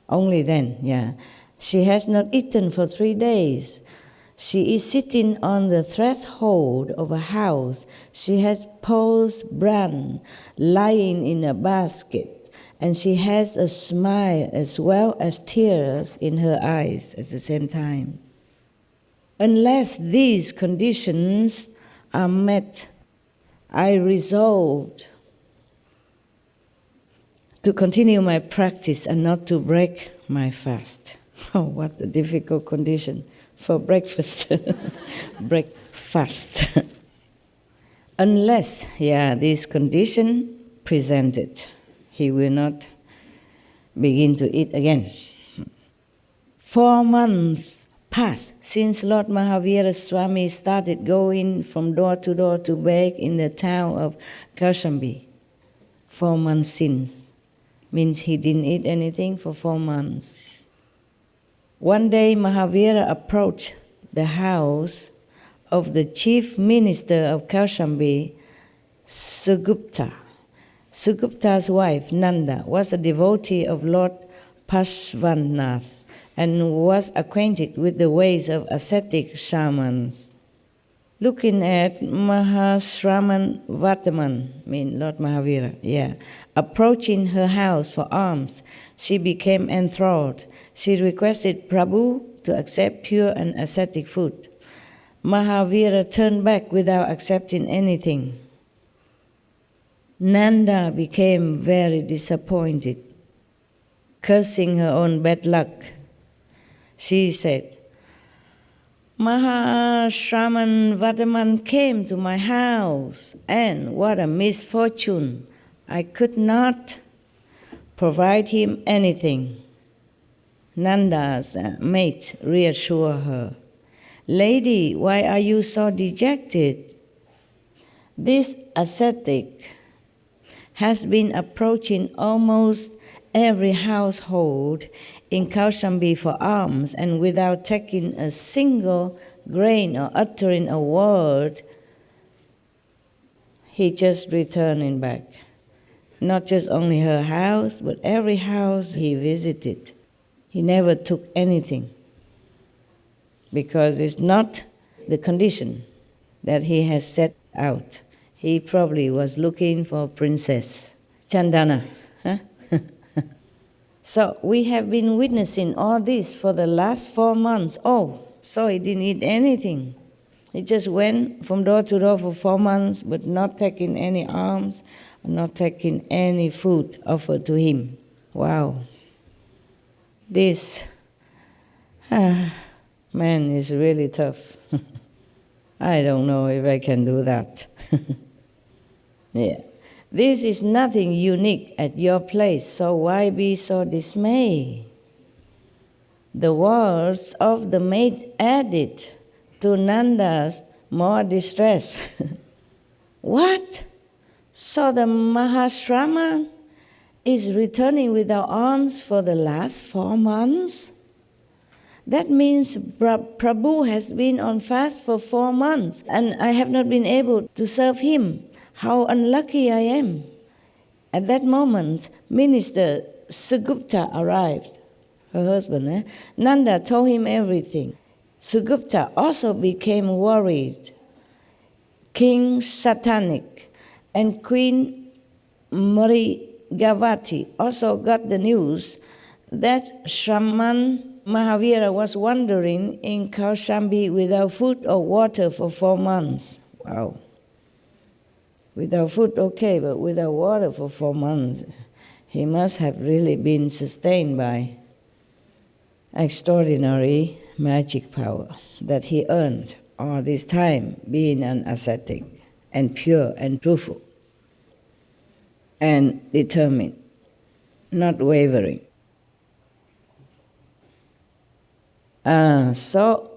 S5: Only then, yeah. She has not eaten for 3 days. She is sitting on the threshold of a house. She has posed bran lying in a basket, and she has a smile as well as tears in her eyes at the same time. Unless these conditions are met, I resolved to continue my practice and not to break my fast. Oh, what a difficult condition for breakfast. Breakfast. Unless, this condition presented, he will not begin to eat again. 4 months passed since Lord Mahavira Swami started going from door to beg in the town of Kaushambi. 4 months since. Means he didn't eat anything for 4 months. One day Mahavira approached the house of the chief minister of Kaushambi, Sugupta. Sugupta's wife, Nanda, was a devotee of Lord Parshvanath and was acquainted with the ways of ascetic shamans. Looking at Mahashraman Vataman, Lord Mahavira, approaching her house for alms, she became enthralled. She requested Prabhu to accept pure and ascetic food. Mahavira turned back without accepting anything. Nanda became very disappointed, cursing her own bad luck. She said, Mahashraman Vataman came to my house, and what a misfortune! I could not provide him anything. Nanda's mate reassured her, Lady, why are you so dejected? This ascetic has been approaching almost every household in Kaushambi for alms, and without taking a single grain or uttering a word, he just returning back. Not just only her house, but every house he visited. He never took anything, because it's not the condition that he has set out. He probably was looking for Princess Chandana. Huh? So we have been witnessing all this for the last 4 months. Oh, so he didn't eat anything. He just went from door to door for 4 months, but not taking any alms, not taking any food offered to him. Wow. This man is really tough. I don't know if I can do that. Yeah. This is nothing unique at your place, so why be so dismayed? The words of the maid added to Nanda's more distress. What? So the Mahashraman is returning without arms for the last 4 months? That means Prabhu has been on fast for 4 months and I have not been able to serve him. How unlucky I am. At that moment, Minister Sugupta arrived, her husband. Nanda told him everything. Sugupta also became worried. King Satanik and Queen Marigavati also got the news that Shraman Mahavira was wandering in Kaushambi without food or water for 4 months. Wow. Without food, okay, but without water for 4 months, he must have really been sustained by extraordinary magic power that he earned all this time being an ascetic and pure and truthful and determined, not wavering. So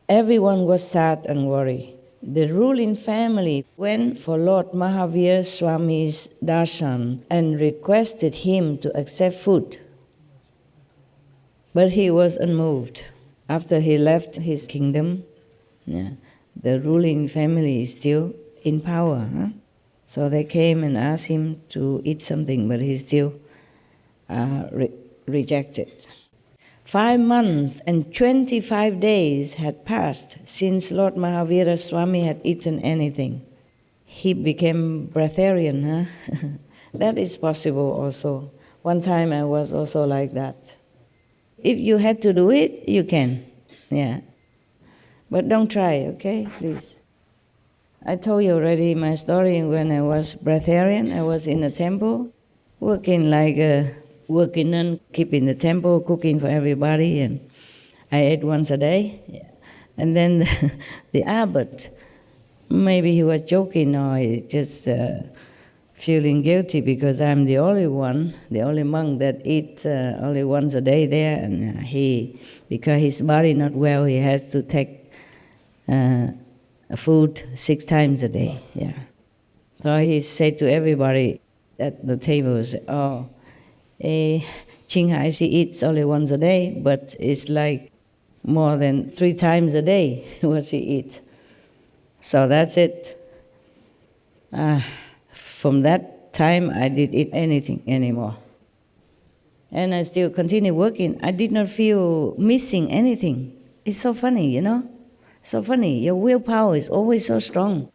S5: everyone was sad and worried. The ruling family went for Lord Mahavira Swami's darshan and requested him to accept food. But he was unmoved. After he left his kingdom, the ruling family is still in power. So they came and asked him to eat something, but he still rejected. 5 months and 25 days had passed since Lord Mahavira Swami had eaten anything. He became breatharian. That is possible also. One time I was also like that. If you had to do it, you can. Yeah. But don't try, okay? Please. I told you already my story when I was breatharian. I was in a temple, working like a working nun, keeping the temple, cooking for everybody, and I ate once a day. Yeah. And then the abbot, maybe he was joking or he just feeling guilty because I'm the only one, the only monk that eats only once a day there, and because his body not well, he has to take food 6 times a day. Yeah. So he said to everybody at the table, Ching, she eats only once a day, but it's like more than 3 times a day what she eats. So that's it. From that time, I didn't eat anything anymore. And I still continue working. I did not feel missing anything. It's so funny, you know? So funny. Your willpower is always so strong.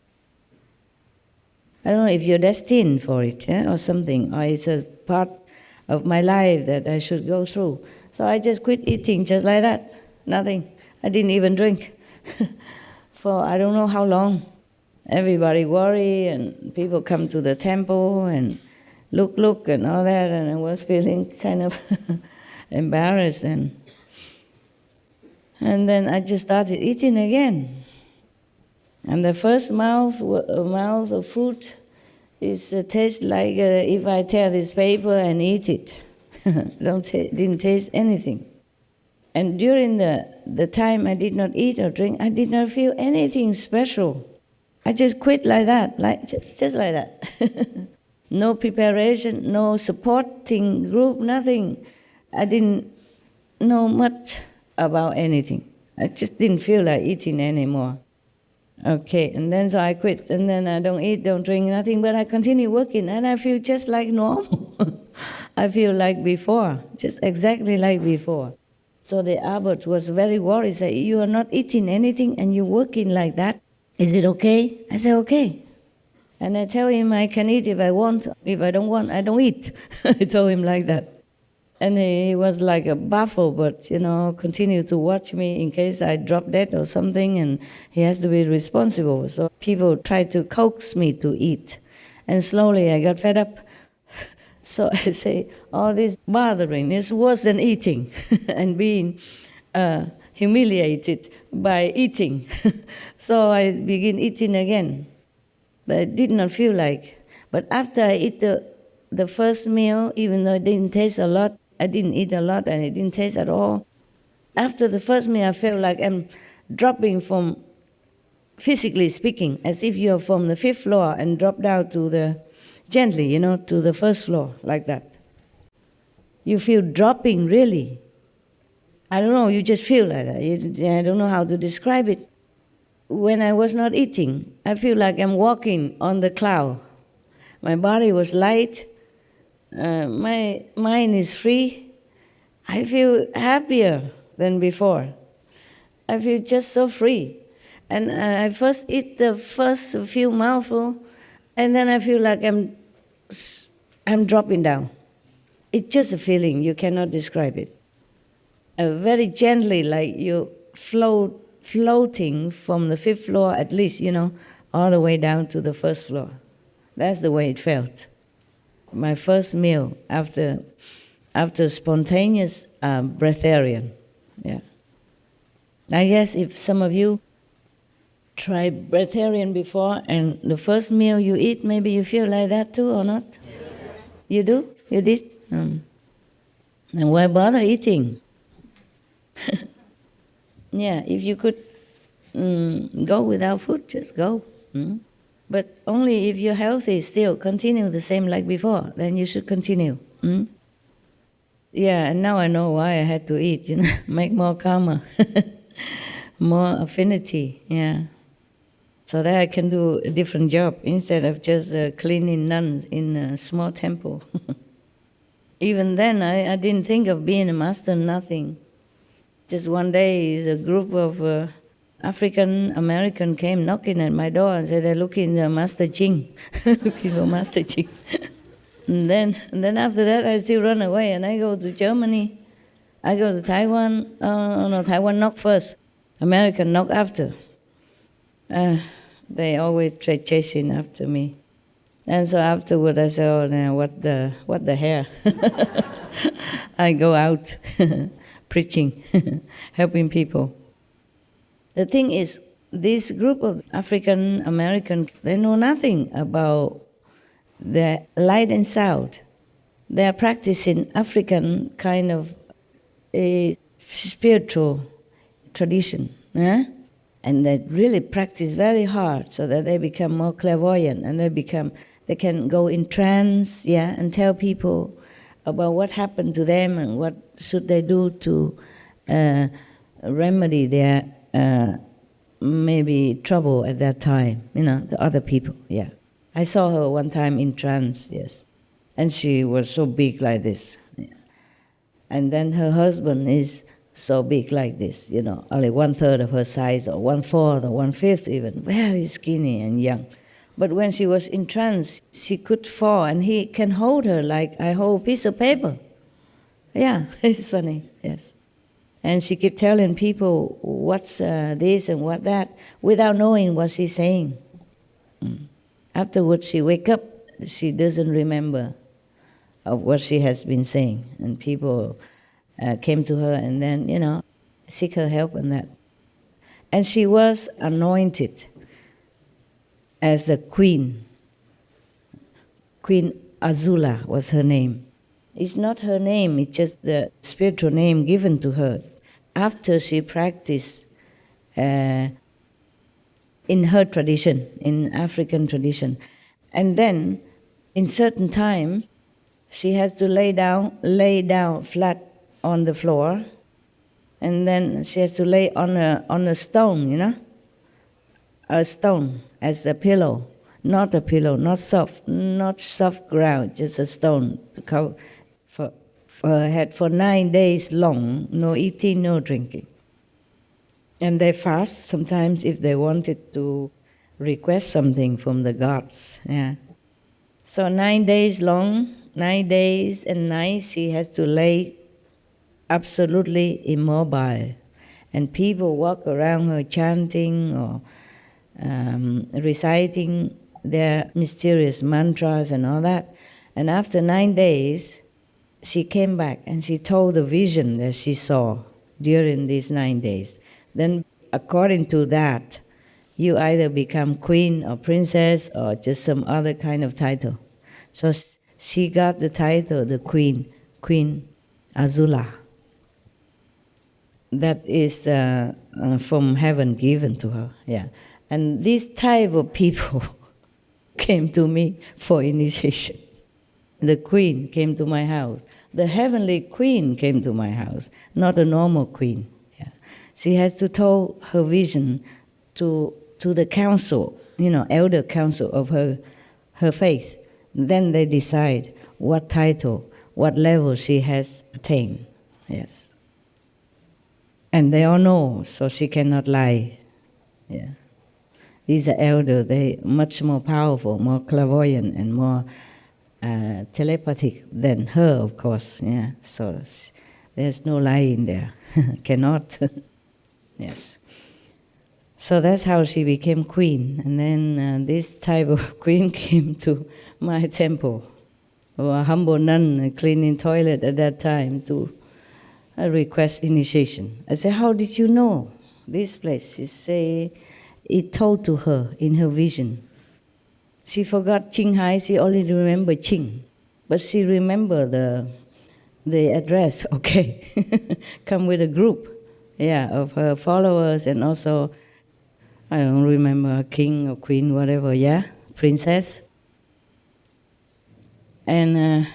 S5: I don't know if you're destined for it, or something, or it's a part of my life that I should go through. So I just quit eating just like that. Nothing. I didn't even drink for I don't know how long. Everybody worry and people come to the temple and look and all that, and I was feeling kind of embarrassed and then I just started eating again. And the first mouth of food tastes like if I tear this paper and eat it. Didn't taste anything. And during the time I did not eat or drink, I did not feel anything special. I just quit like that, just like that. No preparation, no supporting group, nothing. I didn't know much about anything. I just didn't feel like eating anymore. Okay, and then so I quit, and then I don't eat, don't drink, nothing, but I continue working, and I feel just like normal. I feel like before, just exactly like before. So the abbot was very worried, said, you are not eating anything and you're working like that. Is it okay? I said, okay. And I tell him I can eat if I want. If I don't want, I don't eat. I told him like that. And he was like a baffled, but, continued to watch me in case I drop dead or something, and he has to be responsible. So people tried to coax me to eat. And slowly I got fed up. So I say, all this bothering is worse than eating and being humiliated by eating. So I begin eating again. But I did not feel like. But after I eat the first meal, even though it didn't taste a lot, I didn't eat a lot and it didn't taste at all. After the first meal, I felt like I'm dropping from, physically speaking, as if you're from the 5th floor and drop down to the, gently, to the 1st floor, like that. You feel dropping, really. I don't know, you just feel like that. I don't know how to describe it. When I was not eating, I feel like I'm walking on the cloud. My body was light. My mind is free. I feel happier than before. I feel just so free. And I first eat the first few mouthfuls, and then I feel like I'm dropping down. It's just a feeling, you cannot describe it. Very gently, like you floating from the 5th floor, at least, all the way down to the 1st floor. That's the way it felt. My first meal after spontaneous breatharian. Yeah. I guess if some of you tried breatharian before and the first meal you eat, maybe you feel like that too or not? Yes. You do? You did? And why bother eating? Yeah, if you could go without food, just go. But only if you're healthy still, continue the same like before, then you should continue. Yeah, and now I know why I had to eat, make more karma, more affinity, yeah. So that I can do a different job instead of just cleaning nuns in a small temple. Even then, I didn't think of being a master, nothing. Just one day, a group of African American came knocking at my door and said they're looking for Master Ching, looking for Master Ching. And then after that, I still run away and I go to Germany. I go to Taiwan. No, Taiwan knock first, American knock after. They always try chasing after me. And so afterward I said, oh, now what the hell? I go out preaching, helping people. The thing is, this group of African Americans, they know nothing about the light and sound. They are practicing African kind of a spiritual tradition. And they really practice very hard so that they become more clairvoyant and they can go in trance, and tell people about what happened to them and what should they do to remedy their maybe trouble at that time, the other people, I saw her one time in trance, yes. And she was so big like this. And then her husband is so big like this, only 1/3 of her size, or 1/4 or 1/5 even, very skinny and young. But when she was in trance, she could fall and he can hold her like I hold a piece of paper. Yeah, it's funny, yes. And she kept telling people what's this and what that, without knowing what she's saying. Afterwards, she wake up, she doesn't remember of what she has been saying. And people came to her and then, seek her help and that. And she was anointed as the queen. Queen Azula was her name. It's not her name, it's just the spiritual name given to her after she practiced in her tradition, in African tradition. And then, in certain time, she has to lay down flat on the floor, and then she has to lay on a stone, a stone as a pillow, not soft ground, just a stone to cover for her head for 9 days long, no eating, no drinking. And they fast sometimes if they wanted to request something from the gods. Yeah. So 9 days long, 9 days and nights, she has to lay absolutely immobile. And people walk around her chanting or reciting their mysterious mantras and all that. And after 9 days, she came back and she told the vision that she saw during these 9 days. Then according to that, you either become queen or princess or just some other kind of title. So she got the title, the queen Azula. That is from heaven given to her, yeah. And this type of people came to me for initiation. The queen came to my house. The heavenly queen came to my house, not a normal queen. Yeah. She has to tell her vision to the council, elder council of her faith. Then they decide what title, what level she has attained. Yes. And they all know, so she cannot lie. Yeah. These are elders, they much more powerful, more clairvoyant, and more telepathic than her, of course. Yeah. So there's no lying there. Cannot. Yes. So that's how she became queen. And then this type of queen came to my temple, or a humble nun cleaning toilet at that time to request initiation. I said, how did you know this place? She said, it told to her in her vision. She forgot Ching Hai, she only remembered Ching. But she remembered the address, okay. Come with a group, yeah, of her followers, and also, I don't remember, king or queen, whatever, yeah, princess. And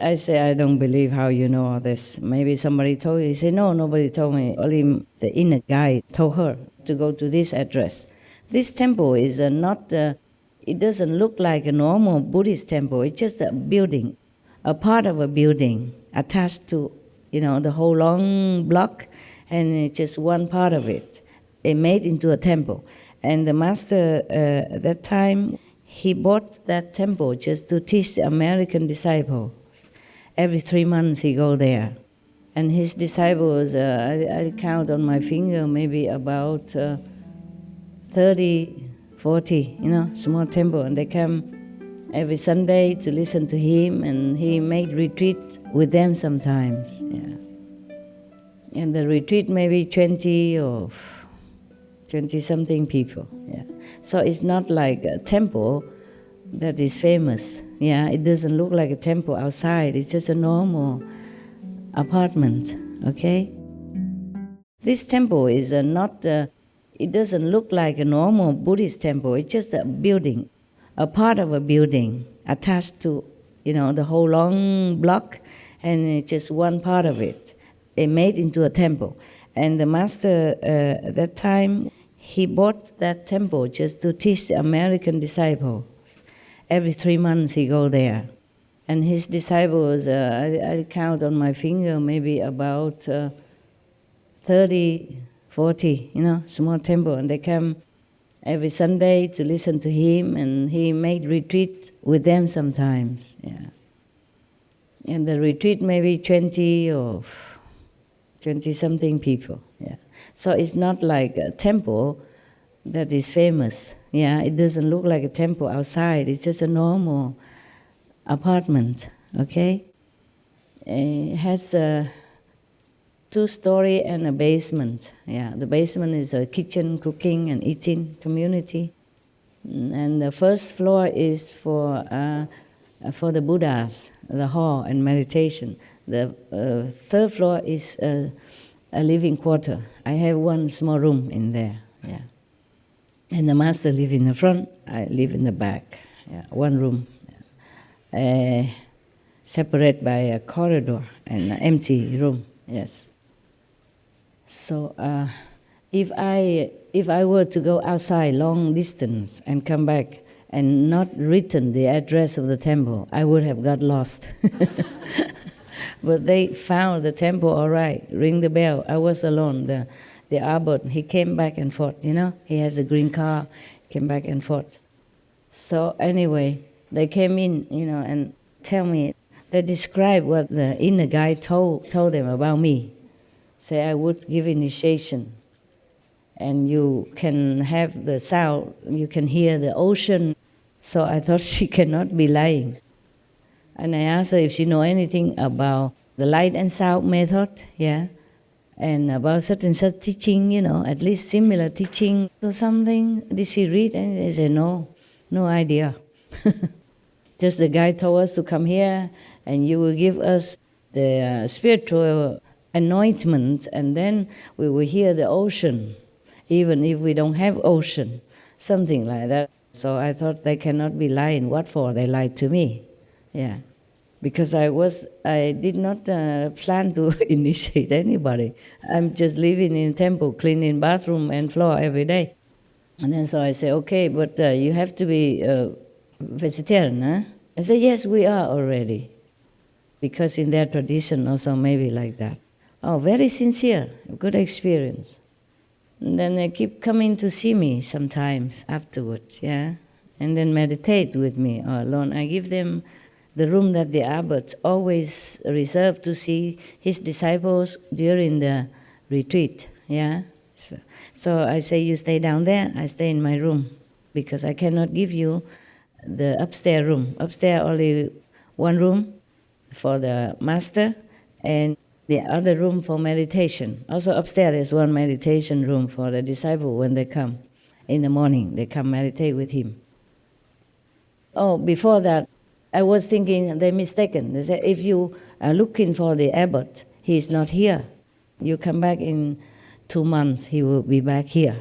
S5: I say, I don't believe how you know all this. Maybe somebody told you. He said, no, nobody told me. Only the inner guide told her to go to this address. This temple is not, it doesn't look like a normal Buddhist temple. It's just a building, a part of a building attached to, the whole long block, and it's just one part of it. It made into a temple. And the master at that time, he bought that temple just to teach the American disciples. Every 3 months he go there. And his disciples, I count on my finger, maybe about 30, 40, small temple. And they come every Sunday to listen to him, and he made retreat with them sometimes. Yeah. And the retreat maybe 20 or 20-something people. Yeah. So it's not like a temple that is famous. Yeah, it doesn't look like a temple outside. It's just a normal apartment, okay? This temple is not, it doesn't look like a normal Buddhist temple. It's just a building, a part of a building attached to, the whole long block, and it's just one part of it. It made into a temple. And the master at that time, he bought that temple just to teach the American disciples. Every 3 months he go there. And his disciples, I count on my finger, maybe about 30, 40, small temple. And they come every Sunday to listen to him, and he made retreat with them sometimes. Yeah. And the retreat maybe 20 or 20-something people. Yeah. So it's not like a temple that is famous. Yeah, it doesn't look like a temple outside. It's just a normal apartment, okay? It has a 2-story and a basement. Yeah, the basement is a kitchen, cooking and eating community. And the first floor is for the Buddhas, the hall and meditation. The third floor is a living quarter. I have one small room in there, yeah. And the master live in the front, I live in the back. Yeah, one room, separated by a corridor and an empty room. Yes. So if I were to go outside long distance and come back and not written the address of the temple, I would have got lost. But they found the temple all right. Ring the bell. I was alone. The abbot, he came back and forth, He has a green car, came back and forth. So anyway, they came in, and tell me, they describe what the inner guide told them about me. Say I would give initiation, and you can have the sound, you can hear the ocean. So I thought she cannot be lying. And I asked her if she know anything about the light and sound method, yeah. And about such and such teaching, at least similar teaching or something. Did she read? And they said, no idea. Just the guy told us to come here, and you will give us the spiritual anointment, and then we will hear the ocean, even if we don't have ocean, something like that. So I thought they cannot be lying. What for? They lied to me. Yeah. Because I did not plan to initiate anybody. I'm just living in temple, cleaning bathroom and floor every day. And then so I say, okay, but you have to be vegetarian, huh? I say, yes, we are already. Because in their tradition also maybe like that. Oh, very sincere, good experience. And then they keep coming to see me sometimes afterwards, yeah? And then meditate with me or alone. I give them the room that the abbot always reserved to see his disciples during the retreat, yeah? So I say, you stay down there, I stay in my room, because I cannot give you the upstairs room. Upstairs only one room for the master, and the other room for meditation. Also upstairs there's one meditation room for the disciple when they come. In the morning, they come meditate with him. Oh, before that, I was thinking they're mistaken. They say, if you are looking for the abbot, he is not here. You come back in 2 months, he will be back here.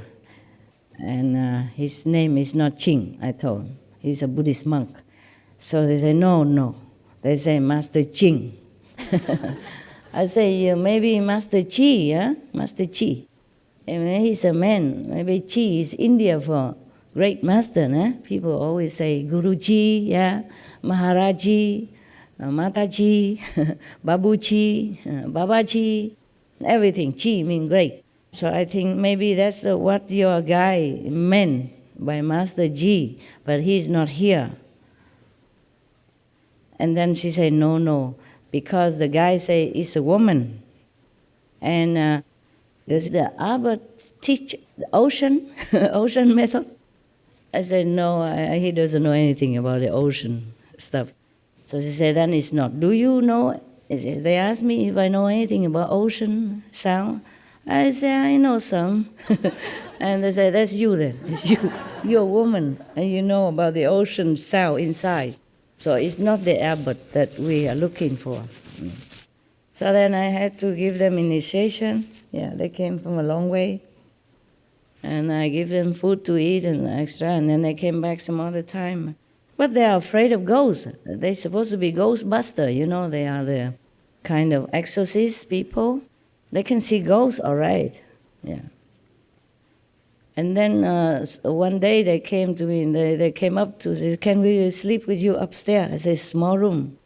S5: And his name is not Ching, I told him. He's a Buddhist monk. So they say, no. They say, Master Ching. I say, maybe Master Chi, huh? Master Chi. And he's a man. Maybe Chi is India for great master, huh? People always say Guruji, yeah? Maharaji, Mataji, Babuji, Babaji, everything. Chi means great. So I think maybe that's what your guy meant by Master Ji, but he's not here. And then she said, no, because the guy say it's a woman. And does the abbot teach the ocean method? I said, no, he doesn't know anything about the ocean stuff. So she said, then it's not. Do you know? They asked me if I know anything about ocean sound. I say, I know some. And they say, that's you then. It's you. You're a woman, and you know about the ocean sound inside. So it's not the abbot that we are looking for. So then I had to give them initiation. Yeah, they came from a long way. And I give them food to eat and extra, and then they came back some other time. But they are afraid of ghosts. They're supposed to be ghostbusters, you know. They are the kind of exorcist people. They can see ghosts, all right. Yeah. And then one day they came to me and they came up to say, can we sleep with you upstairs? I said, small room.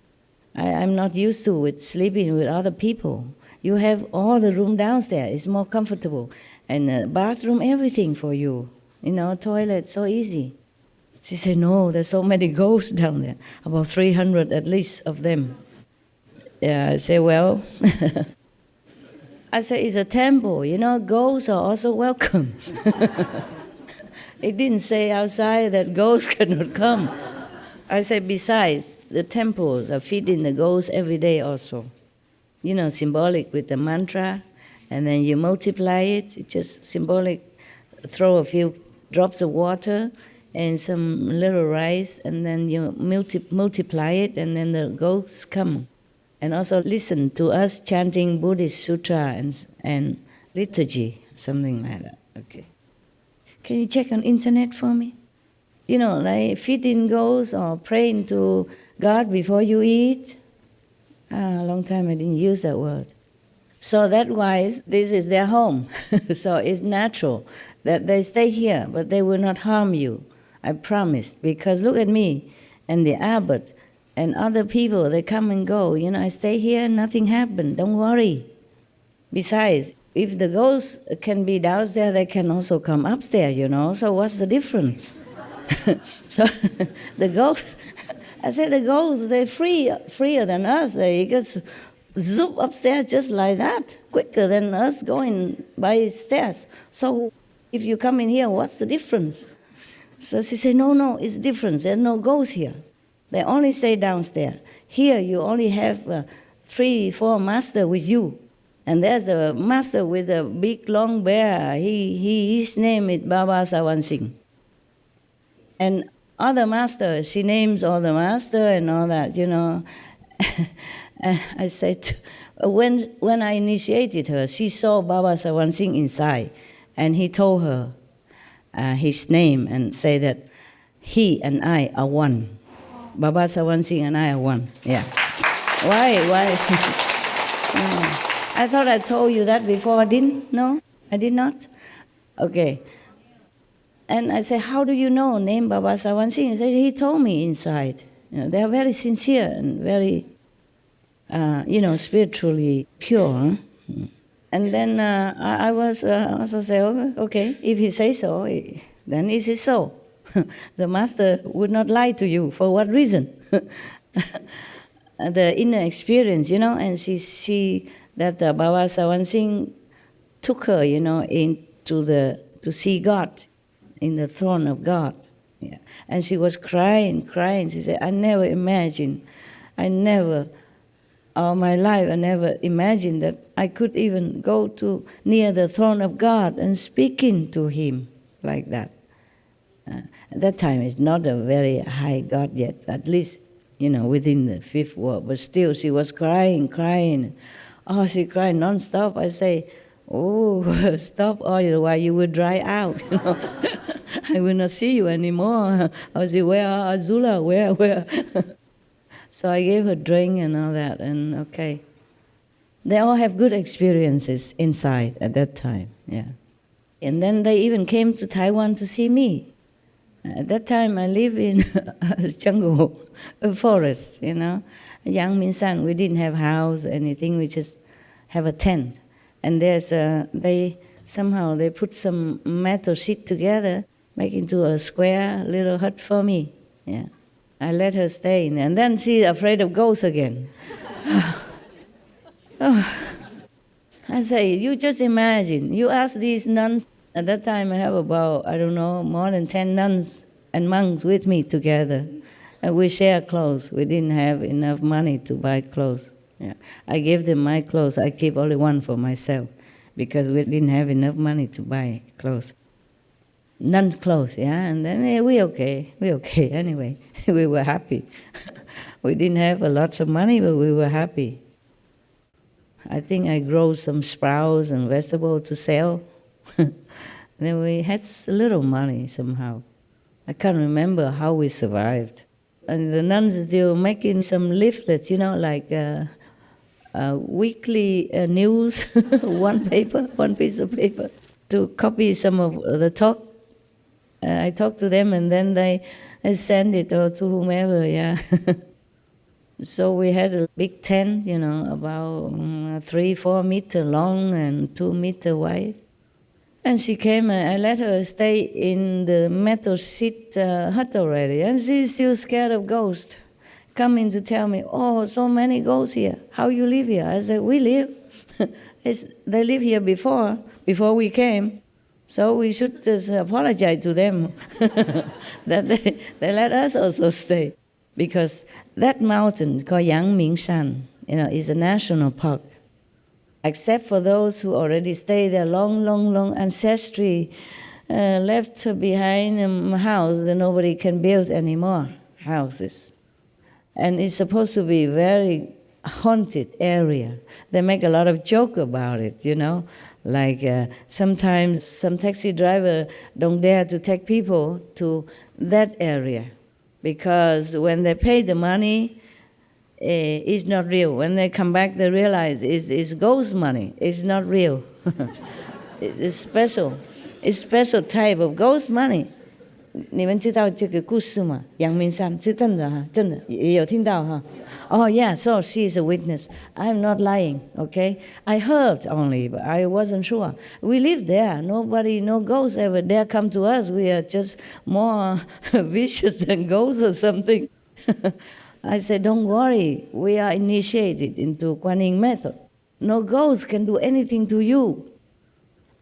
S5: I'm not used to with sleeping with other people. You have all the room downstairs. It's more comfortable. And bathroom, everything for you. You know, toilet, so easy. She said, no, there's so many ghosts down there. About 300 at least of them. Yeah, I say, well... I said, it's a temple, you know, ghosts are also welcome. It didn't say outside that ghosts cannot come. I said, besides, the temples are feeding the ghosts every day also. You know, symbolic with the mantra, and then you multiply it. It's just symbolic. Throw a few drops of water and some little rice, and then you multiply it, and then the ghosts come. And also listen to us chanting Buddhist sutra and liturgy, something like that. Okay. Can you check on internet for me? You know, like feeding ghosts or praying to God before you eat. A long time I didn't use that word. So that wise, this is their home. So it's natural that they stay here, but they will not harm you. I promise. Because look at me and the abbot. And other people, they come and go. You know, I stay here, nothing happened. Don't worry. Besides, if the ghosts can be downstairs, they can also come upstairs, you know. So what's the difference? So the ghosts, I said the ghosts, they're freer than us. They just zoop upstairs just like that, quicker than us going by stairs. So if you come in here, what's the difference? So she said, no, it's different. There's no ghosts here. They only stay downstairs. Here you only have 3-4 masters with you. And there's a master with a big long beard. His name is Baba Sawan Singh. And other master, she names all the master and all that, you know. And I said, when I initiated her, she saw Baba Sawan Singh inside, and he told her his name and said that he and I are one. Baba Sawan Singh and I are one. Yeah. Why? I thought I told you that before. I didn't? No? I did not? Okay. And I said, how do you know name Baba Sawan Singh? He said, he told me inside. They are very sincere and very, spiritually pure. Huh? And then I was also say, okay, if he says so, then it is so. The master would not lie to you. For what reason? The inner experience, and she see that Baba Sawan Singh took her, to see God, in the throne of God. Yeah. And she was crying. She said, I never imagined, all my life, I never imagined that I could even go to near the throne of God and speaking to him like that. At that time, it's not a very high God yet, at least, within the fifth world. But still, she was crying. Oh, she cried non-stop. I say, oh, stop, otherwise you will dry out. I will not see you anymore. I say, where are Azula? Where? So I gave her drink and all that, and okay. They all have good experiences inside at that time, yeah. And then they even came to Taiwan to see me. At that time, I live in a jungle, a forest, Yang Min San. We didn't have house, anything. We just have a tent. And there's they put some metal sheet together, make into a square little hut for me. Yeah, I let her stay in there. And then she's afraid of ghosts again. I say, you just imagine. You ask these nuns. At that time, I have about, more than 10 nuns and monks with me together. And we share clothes. We didn't have enough money to buy clothes. Yeah. I gave them my clothes. I keep only one for myself because we didn't have enough money to buy clothes. Nuns' clothes, yeah? And then we okay anyway. We were happy. We didn't have a lot of money, but we were happy. I think I grow some sprouts and vegetables to sell. Then we had a little money somehow. I can't remember how we survived. And the nuns, they were making some leaflets, like weekly news, one piece of paper, to copy some of the talk. I talked to them, and then they send it to whomever, yeah. So we had a big tent, about 3-4 meter long and 2 meter wide. And she came, I let her stay in the metal sheet hut already, and she's still scared of ghosts. Coming to tell me, oh, so many ghosts here. How you live here? I said, we live. They live here before we came. So we should just apologize to them that they let us also stay. Because that mountain called Yang Ming Shan, is a national park. Except for those who already stay there, long ancestry left behind a house that nobody can build any more houses. And it's supposed to be a very haunted area. They make a lot of joke about it, Like sometimes some taxi driver don't dare to take people to that area because when they pay the money, it's not real. When they come back, they realize it's ghost money. It's not real. It's special. It's special type of ghost money. 你们知道这个故事吗？阳明山是真的哈，真的也有听到哈。Oh yeah, so she is a witness. I'm not lying, okay? I heard only, but I wasn't sure. We live there. No ghosts ever dare come to us. We are just more vicious than ghosts or something. I said, don't worry. We are initiated into Kuan Yin method. No ghost can do anything to you.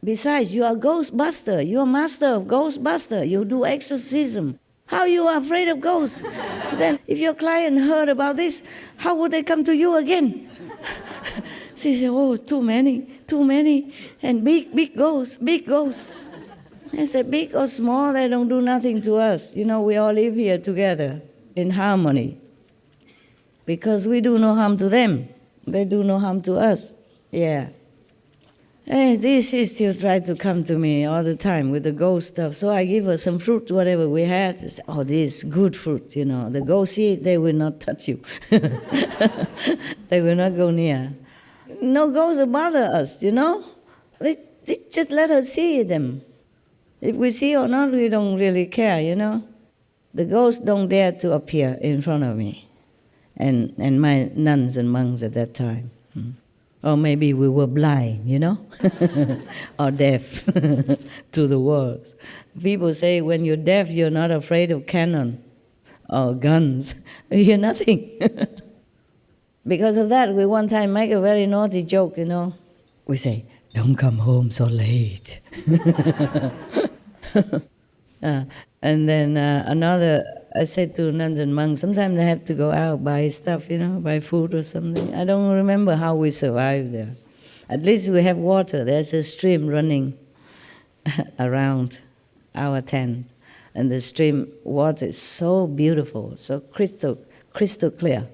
S5: Besides, you are Ghostbuster. You are master of Ghostbuster. You do exorcism. How you are afraid of ghosts? Then if your client heard about this, how would they come to you again? She said, oh, too many. And big ghosts. I said, big or small, they don't do nothing to us. We all live here together in harmony. because we do no harm to them. They do no harm to us. Yeah. Hey, she still tried to come to me all the time with the ghost stuff. So I give her some fruit, whatever we had. Say, oh, this is good fruit, you know. The ghosts eat, they will not touch you. They will not go near. No ghosts will bother us, you know. They just let us see them. If we see or not, we don't really care, you know. The ghosts don't dare to appear in front of me and my nuns and monks at that time. Or maybe we were blind, you know, or deaf to the words. People say when you're deaf, you're not afraid of cannon or guns. You're nothing. Because of that, we one time make a very naughty joke, you know. We say, don't come home so late. And then I said to nuns and monks, sometimes they have to go out, buy stuff, you know, buy food or something. I don't remember how we survived there. At least we have water. There's a stream running around our tent. And the stream water is so beautiful, so crystal clear.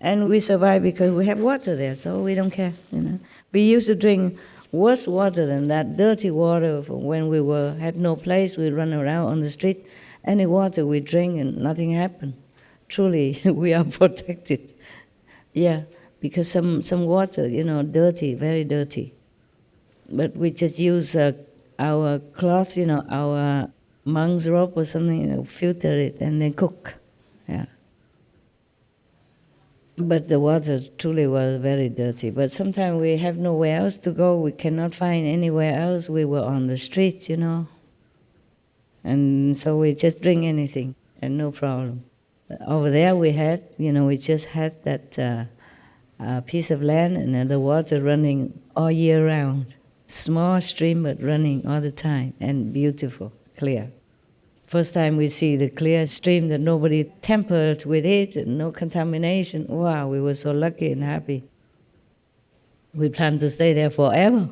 S5: And we survive because we have water there, so we don't care, you know. We used to drink worse water than that, dirty water. When we had no place, we run around on the street. Any water we drink and nothing happened. Truly, we are protected. Yeah, because some water, you know, dirty, very dirty. But we just use our cloth, you know, our monk's robe or something, you know, filter it and then cook. Yeah. But the water truly was very dirty. But sometimes we have nowhere else to go. We cannot find anywhere else. We were on the street, you know. And so we just drink anything and no problem. Over there we had, you know, we just had that piece of land and the water running all year round. Small stream but running all the time and beautiful, clear. First time we see the clear stream that nobody tampered with it and no contamination. Wow, we were so lucky and happy. We plan to stay there forever.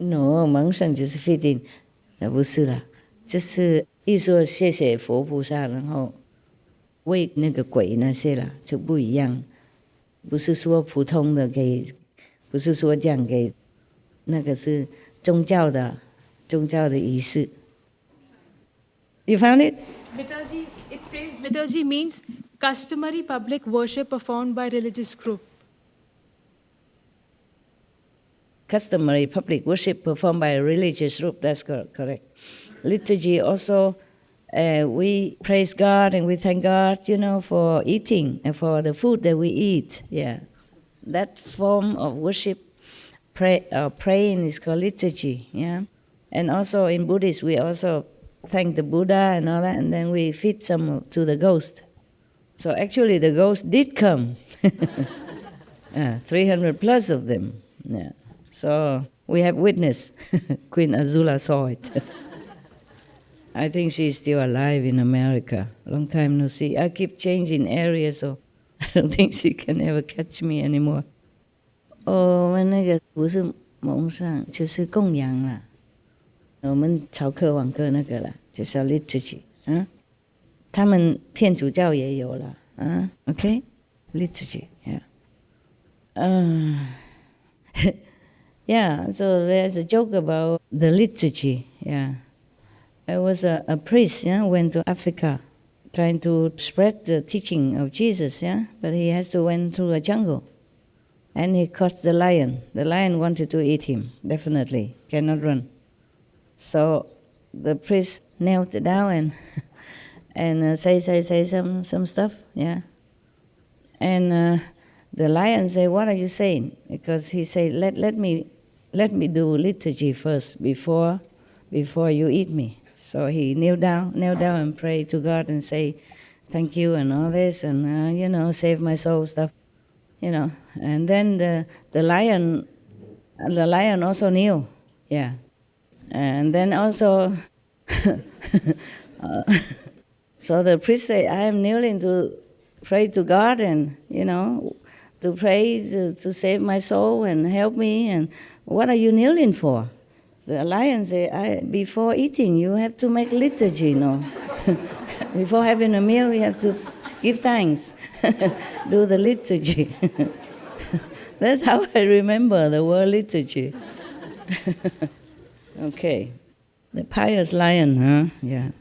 S5: No, 蒙神就是 fitting， 不是啦，就是一说谢谢佛菩萨，然后为那个鬼那些啦就不一样，不是说普通的给，不是说这样给，那个是宗教的仪式。You found it?
S8: Liturgy, it says liturgy means customary public worship performed by religious group.
S5: Customary public worship performed by a religious group, that's correct. Liturgy also, we praise God and we thank God, you know, for eating and for the food that we eat. Yeah, that form of worship, praying is called liturgy. Yeah, and also in Buddhist we also thank the Buddha and all that, and then we feed some to the ghost. So actually the ghost did come, 300 plus of them. Yeah. So we have witness. Queen Azula saw it. I think she's still alive in America. Long time no see. I keep changing areas, so I don't think she can ever catch me anymore. 我们那个不是蒙上，就是供养啦。我们朝课晚课那个啦，就是 liturgy 啊。他们天主教也有啦，啊 ，OK， liturgy， yeah。Yeah, so there's a joke about the liturgy, yeah. I was a priest, yeah, went to Africa trying to spread the teaching of Jesus, yeah, but he has to went through a jungle. And he caught the lion. The lion wanted to eat him, definitely, cannot run. So the priest knelt down and say some stuff, yeah. And the lion said, "What are you saying?" Because he said, "Let me do liturgy first before you eat me." So he knelt down and prayed to God and say, "Thank you," and all this, and you know, save my soul stuff, you know. And then the lion also knew, yeah. And then also, so the priest said, "I am kneeling to pray to God, and you know, to pray to save my soul and help me. And what are you kneeling for?" The lion say, before eating, you have to make liturgy, no? Before having a meal, you have to give thanks, do the liturgy. That's how I remember the word liturgy. Okay. The pious lion, huh? Yeah.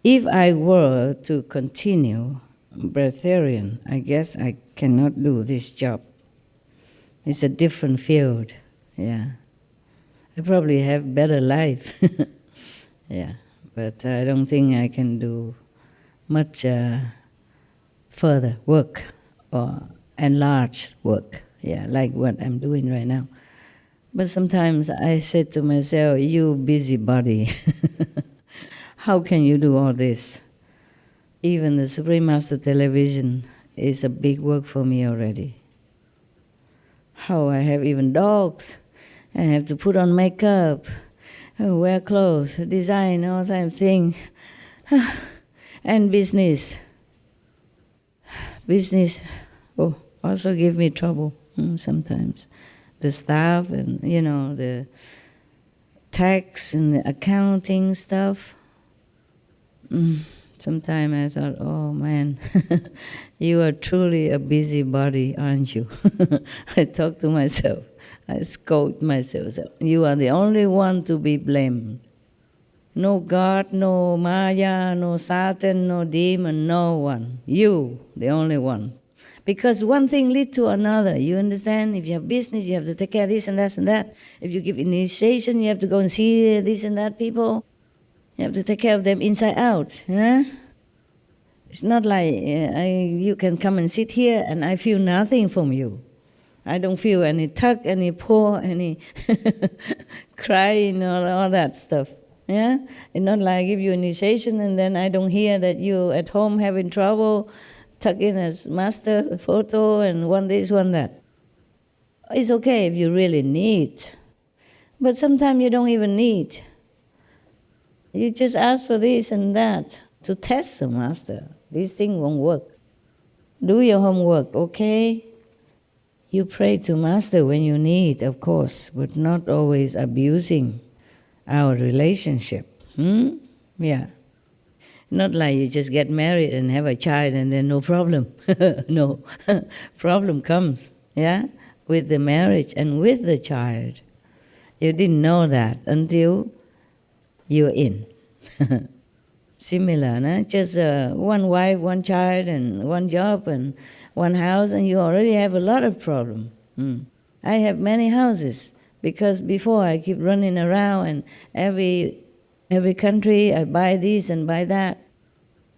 S5: If I were to continue breatharian, I guess I cannot do this job. It's a different field. Yeah. I probably have better life. Yeah. But I don't think I can do much further work or enlarged work. Yeah, like what I'm doing right now. But sometimes I say to myself, you busybody, how can you do all this? Even the Supreme Master Television is a big work for me already. How I have even dogs. I have to put on makeup, wear clothes, design, all that thing. And business. Business also give me trouble sometimes. The staff and, the tax and the accounting stuff. Sometimes I thought, oh man, you are truly a busybody, aren't you? I talk to myself. I scold myself. You are the only one to be blamed. No God, no Maya, no Satan, no demon, no one. You, the only one. Because one thing leads to another. You understand? If you have business, you have to take care of this and that and that. If you give initiation, you have to go and see this and that people. You have to take care of them inside out. Huh? It's not like you can come and sit here and I feel nothing from you. I don't feel any tug, any pull, any crying, all that stuff. Yeah? It's not like I give you initiation and then I don't hear that you at home having trouble, tuck in as master photo and one this, one that. It's okay if you really need. But sometimes you don't even need. You just ask for this and that to test the master. This thing won't work. Do your homework, okay? You pray to master when you need, of course, but not always abusing our relationship. Yeah. Not like you just get married and have a child and then no problem. No. Problem comes, yeah, with the marriage and with the child. You didn't know that until you're in. Similar, no? Just one wife, one child, and one job, and one house, and you already have a lot of problem. I have many houses, because before I keep running around, and every country I buy this and buy that,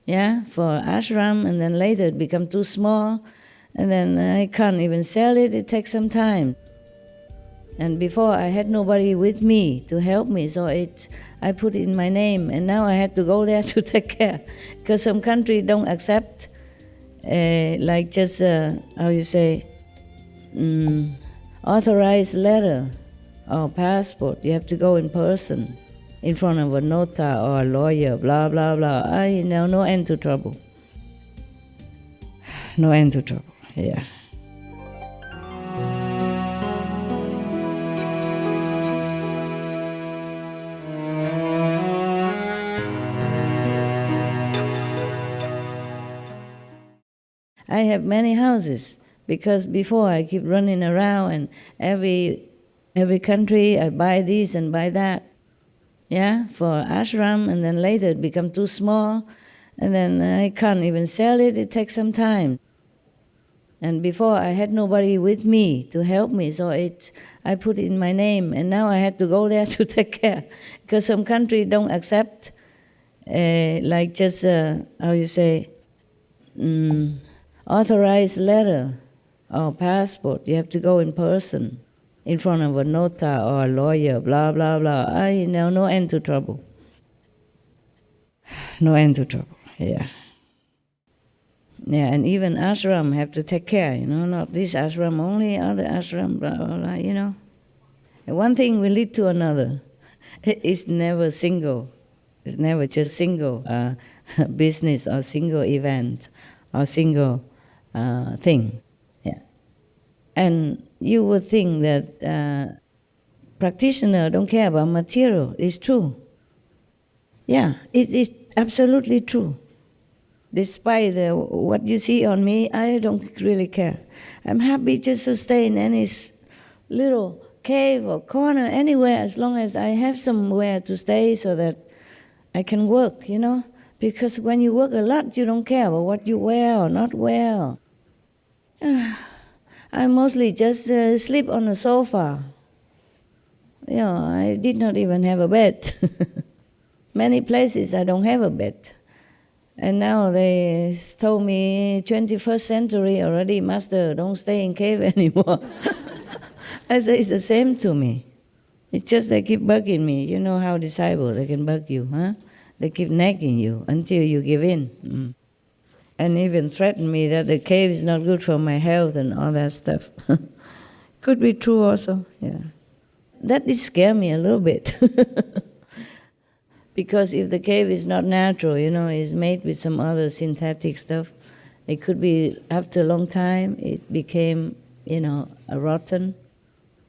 S5: yeah, for ashram, and then later it become too small, and then I can't even sell it, it takes some time. And before I had nobody with me to help me, so I put it in my name, and now I had to go there to take care, because some country don't accept, like just, authorized letter or passport. You have to go in person, in front of a nota or a lawyer, blah, blah, blah. No end to trouble. No end to trouble, yeah. I have many houses, because before I keep running around and every country I buy this and buy that, yeah, for ashram, and then later it become too small, and then I can't even sell it, it takes some time. And before I had nobody with me to help me, so I put it in my name, and now I had to go there to take care, because some country don't accept, like just, authorized letter or passport. You have to go in person, in front of a nota or a lawyer, blah, blah, blah. No end to trouble. No end to trouble, yeah. Yeah, and even ashram have to take care, not this ashram only, other ashram, blah, blah, blah, And one thing will lead to another. It's never single. It's never just single business or single event or single thing. Yeah. And you would think that practitioner don't care about material. It's true. Yeah, it is absolutely true. Despite what you see on me, I don't really care. I'm happy just to stay in any little cave or corner, anywhere, as long as I have somewhere to stay so that I can work, you know? Because when you work a lot, you don't care about what you wear or not wear. I mostly just sleep on the sofa. You know, I did not even have a bed. Many places I don't have a bed. And now they told me 21st century already, Master, don't stay in cave anymore. I say it's the same to me. It's just they keep bugging me. You know how disciples, they can bug you, huh? They keep nagging you until you give in. And even threaten me that the cave is not good for my health and all that stuff. Could be true also, yeah. That did scare me a little bit. Because if the cave is not natural, you know, it's made with some other synthetic stuff, it could be, after a long time, it became, you know, rotten.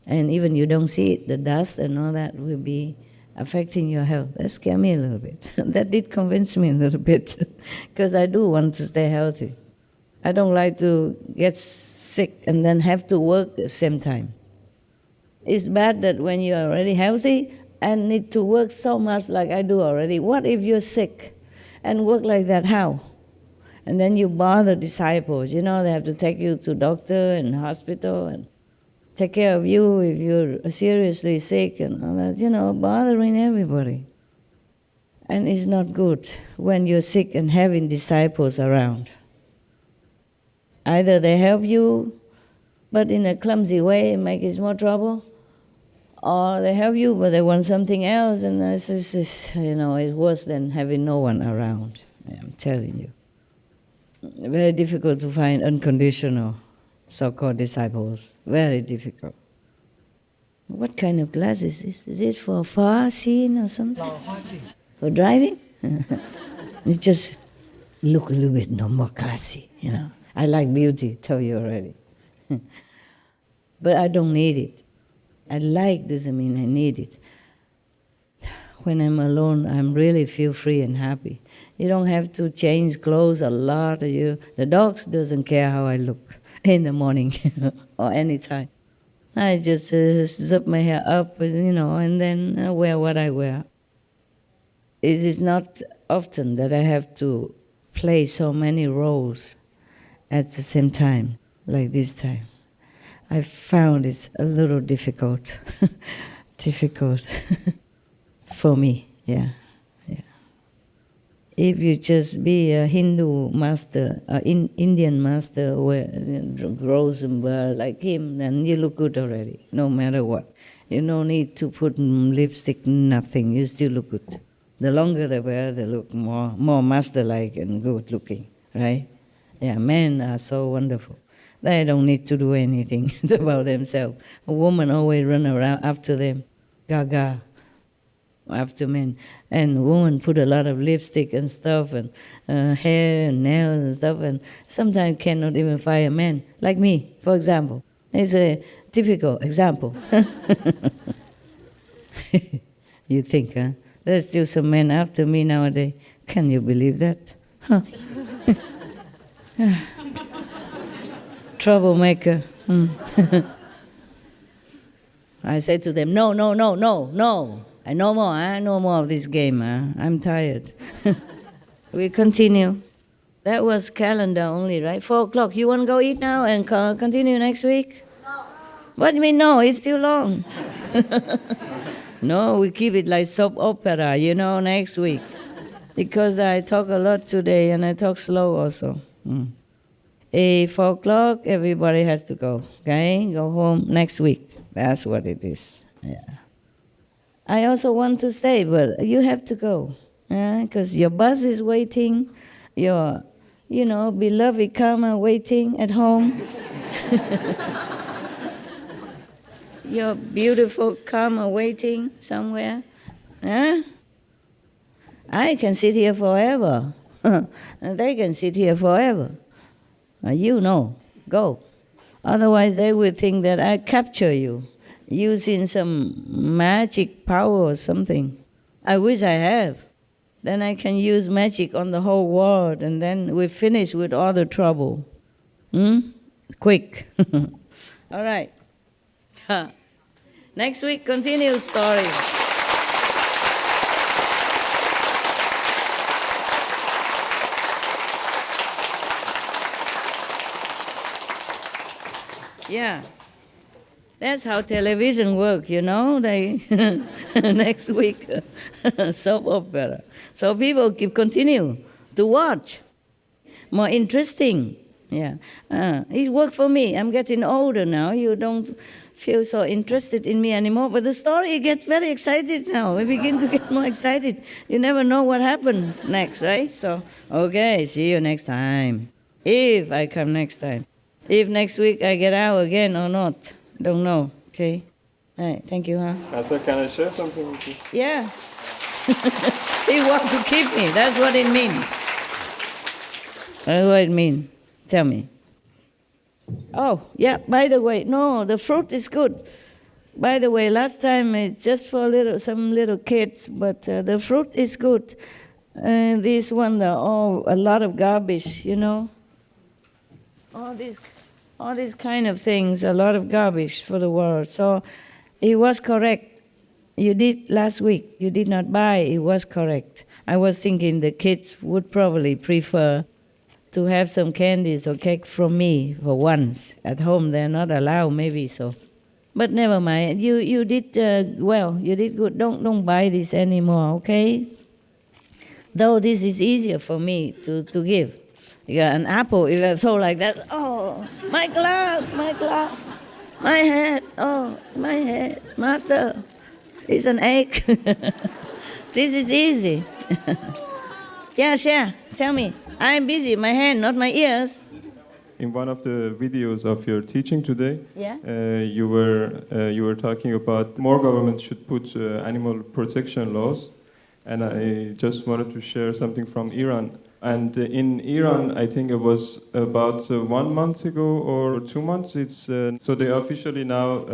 S5: And even you don't see it, the dust and all that will be affecting your health. That scared me a little bit. That did convince me a little bit, because I do want to stay healthy. I don't like to get sick and then have to work at the same time. It's bad that when you're already healthy and need to work so much like I do already, what if you're sick and work like that, how? And then you bother disciples, you know, they have to take you to doctor and hospital and take care of you if you're seriously sick and all that, you know, bothering everybody. And it's not good when you're sick and having disciples around. Either they help you, but in a clumsy way, make it more trouble, or they help you, but they want something else, and it's just, you know, it's worse than having no one around, I'm telling you. Very difficult to find unconditional so-called disciples. Very difficult. What kind of glasses is this? Is it for far seeing or something? For driving? You just look a little bit more classy, you know. I like beauty, tell you already. But I don't need it. I like doesn't mean I need it. When I'm alone, I really feel free and happy. You don't have to change clothes a lot. The dogs doesn't care how I look in the morning or any time. I just zip my hair up, you know, and then wear what I wear. It is not often that I have to play so many roles at the same time, like this time. I found it's a little difficult, for me, yeah. If you just be a Hindu master, Indian master, grows and wear like him, then you look good already, no matter what. You don't need to put lipstick, nothing, you still look good. The longer they wear, they look more master-like and good looking, right? Yeah, men are so wonderful. They don't need to do anything about themselves. A woman always run around after them, gaga, after men. And women put a lot of lipstick and stuff, and hair and nails and stuff, and sometimes cannot even find a man, like me, for example. It's a typical example. You think, huh? There's still some men after me nowadays. Can you believe that? Huh? Troublemaker. I say to them, no. I no more of this game. I'm tired. We continue. That was calendar only, right? 4 o'clock. You want to go eat now and continue next week? No. What do you mean no? It's still long. No, we keep it like soap opera, you know, next week. Because I talk a lot today and I talk slow also. 4 o'clock, everybody has to go, okay? Go home next week. That's what it is, yeah. I also want to stay, but you have to go, because your bus is waiting, your, beloved karma waiting at home. Your beautiful karma waiting somewhere. I can sit here forever. And they can sit here forever. You know, go. Otherwise they will think that I capture you using some magic power or something. I wish I have. Then I can use magic on the whole world, and then we finish with all the trouble. Quick. All right. Next week, continue story. Yeah. That's how television work, you know. They next week soap opera. So people keep continue to watch. More interesting. Yeah. It worked for me. I'm getting older now. You don't feel so interested in me anymore. But the story gets very excited now. We begin to get more excited. You never know what happened next, right? So, okay, see you next time. If I come next time. If next week I get out again or not. Don't know, okay? All right, thank you, huh?
S9: So can I share something with you?
S5: Yeah. He wants to keep me. That's what it means. That's what it means. Tell me. Oh, yeah, by the way, no, the fruit is good. By the way, last time it's just for some little kids, but the fruit is good. This one, a lot of garbage, you know? All these kind of things, a lot of garbage for the world. So it was correct. You did last week. You did not buy. It was correct. I was thinking the kids would probably prefer to have some candies or cake from me for once. At home, they're not allowed, maybe so. But never mind. You did well. You did good. Don't buy this anymore, okay? Though this is easier for me to give. You got an apple, if I throw like that, oh, my glass, my head, oh, my head, master, it's an egg. This is easy. Yeah, share, tell me. I'm busy, my hand, not my ears.
S9: In one of the videos of your teaching today,
S5: Yeah?
S9: you were talking about more governments should put animal protection laws, and I just wanted to share something from Iran. And in Iran, I think it was about 1 month ago or 2 months. So they officially now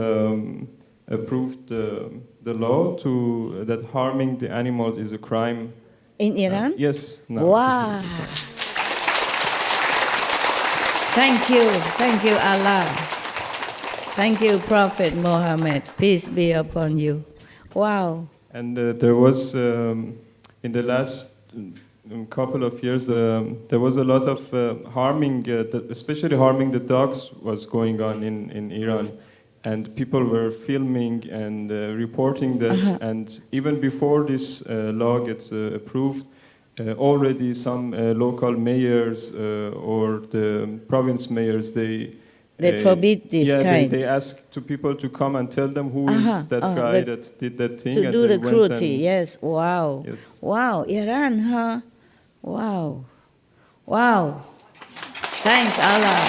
S9: approved the law that harming the animals is a crime.
S5: In Iran?
S9: Yes. No.
S5: Wow. Thank you, Allah. Thank you, Prophet Muhammad. Peace be upon you. Wow.
S9: And there was in the last couple of years, there was a lot of harming, especially harming the dogs was going on in Iran. And people were filming and reporting that. And even before this law gets approved, already some local mayors or the province mayors, they
S5: forbid this kind.
S9: They ask to people to come and tell them who is that guy that did that thing.
S5: To
S9: and
S5: do
S9: they
S5: the
S9: went
S5: cruelty,
S9: and,
S5: yes. Wow.
S9: Yes.
S5: Wow, Iran, huh? Wow. Wow. Thanks, Allah.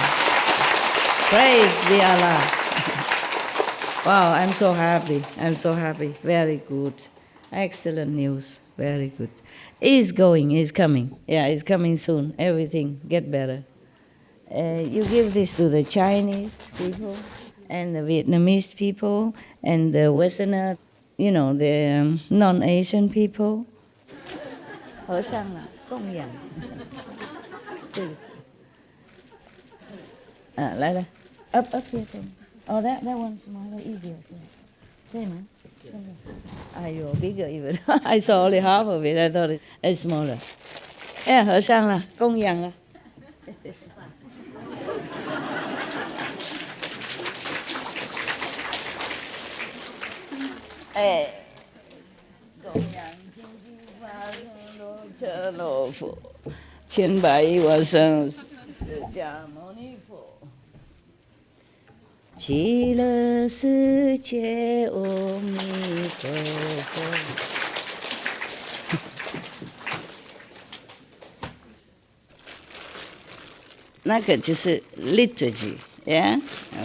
S5: Praise be Allah. Wow, I'm so happy. Very good. Excellent news. Very good. It's coming. Yeah, it's coming soon. Everything get better. You give this to the Chinese people and the Vietnamese people and the Westerner, the non-Asian people. Hở sang là công nhận. Lại đây. Up here. Oh, that one's smaller, easier. Same, huh? You're bigger even. I saw only half of it. I thought it's smaller. Yeah, hở sang là công nhận là. Chỉ là sư chế ôm mi Phật. That is liturgy, yeah?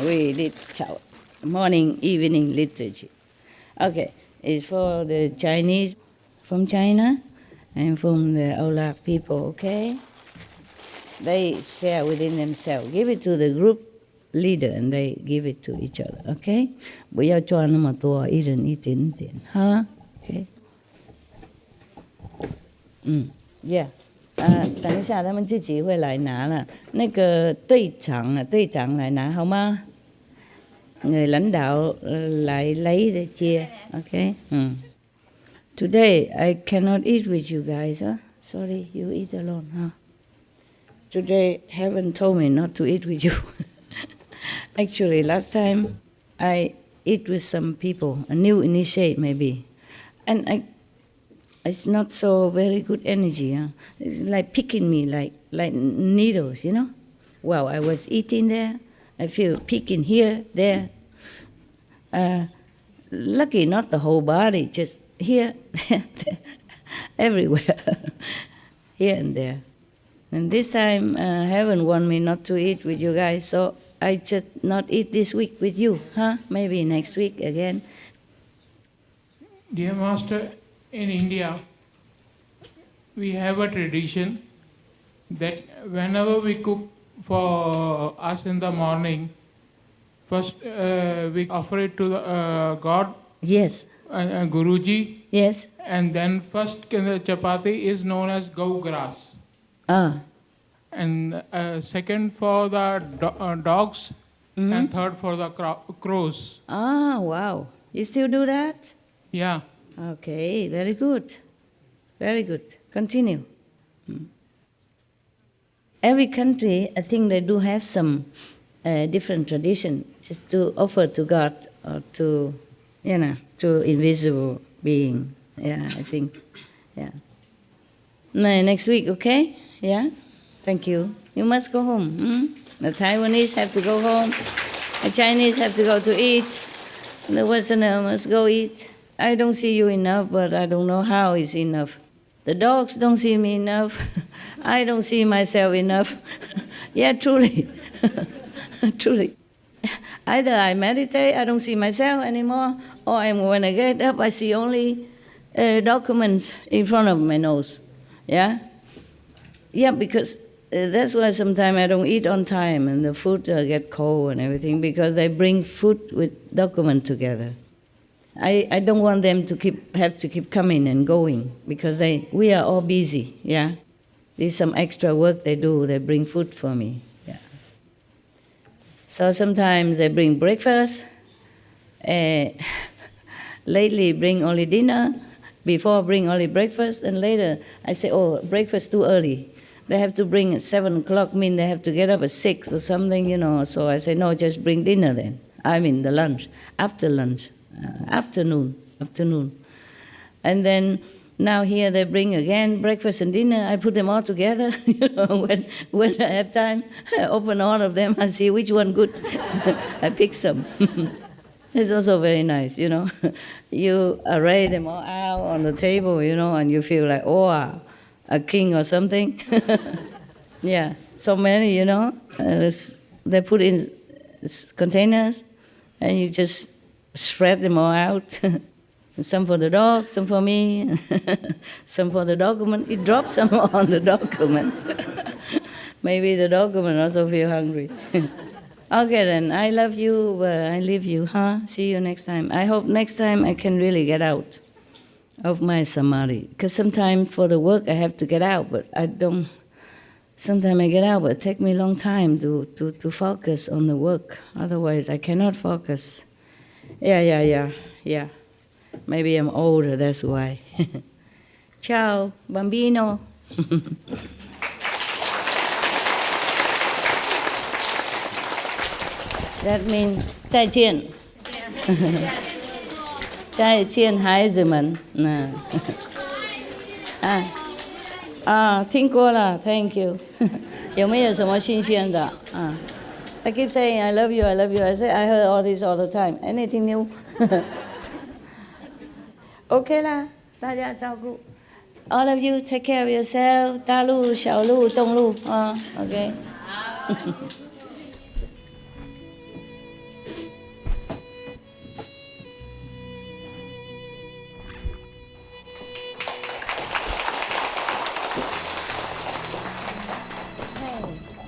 S5: We did morning, evening liturgy. Okay, it's for the Chinese from China and from the Olaf people, okay? They share within themselves. Give it to the group leader and they give it to each other. Okay? 不要抓那么多，一人一点点，哈 ？Okay? Yeah. 等一下他们自己会来拿了。那个队长来拿好吗？ Người lãnh đạo lại lấy để chia. Okay? Today I cannot eat with you guys, huh? Sorry, you eat alone, huh? Today heaven told me not to eat with you. Actually, last time I eat with some people, a new initiate maybe, and it's not so very good energy. Huh? It's like picking me like needles, you know. While I was eating there, I feel picking here, there. Lucky not the whole body, just here, everywhere, here and there. And this time, heaven want me not to eat with you guys, so I just not eat this week with you, huh? Maybe next week again.
S10: Dear Master, in India, we have a tradition that whenever we cook for us in the morning, first we offer it to the God.
S5: Yes.
S10: Guruji.
S5: Yes.
S10: And then first chapati is known as gau grass. And second for the dogs, and third for the crows.
S5: Ah, wow. You still do that?
S10: Yeah.
S5: Okay, very good. Very good. Continue. Every country, I think they do have some different tradition just to offer to God or to, to invisible being. Yeah, I think. Yeah. Next week, okay? Yeah? Thank you. You must go home. The Taiwanese have to go home. The Chinese have to go to eat. The Westerner must go eat. I don't see you enough, but I don't know how it's enough. The dogs don't see me enough. I don't see myself enough. Yeah, truly. Truly. Either I meditate, I don't see myself anymore, or when I get up, I see only documents in front of my nose. Yeah? Yeah, because that's why sometimes I don't eat on time and the food get cold and everything, because I bring food with document together. I don't want them to have to keep coming and going, because we are all busy, yeah? There's some extra work they do, they bring food for me, yeah. So sometimes they bring breakfast, lately bring only dinner, before bring only breakfast, and later I say, oh, breakfast too early. They have to bring at 7 o'clock, mean they have to get up at 6 or something, so I say, no, just bring dinner then. I mean the lunch, afternoon. And then now here they bring again breakfast and dinner. I put them all together, when I have time, I open all of them and see which one good. I pick some. It's also very nice, You array them all out on the table, and you feel like, oh, a king or something. Yeah, so many, they put in containers, and you just spread them all out. Some for the dog, some for me, some for the document. It drops some on the document. Maybe the document also feel hungry. Okay then, I love you, but I leave you, huh? See you next time. I hope next time I can really get out of my samadhi. Because sometimes for the work I have to get out, but I don't. Sometimes I get out, but it takes me a long time to focus on the work. Otherwise I cannot focus. Yeah. Maybe I'm older, that's why. Ciao, bambino. That means 再见。再见，孩子们。听过了 ，Thank you 。有没有什么新鲜的？I keep saying I love you, I love you. I say I heard all this all the time. Anything new? OK 啦，大家照顾。All of you take care of yourself. 大路、小路、中路OK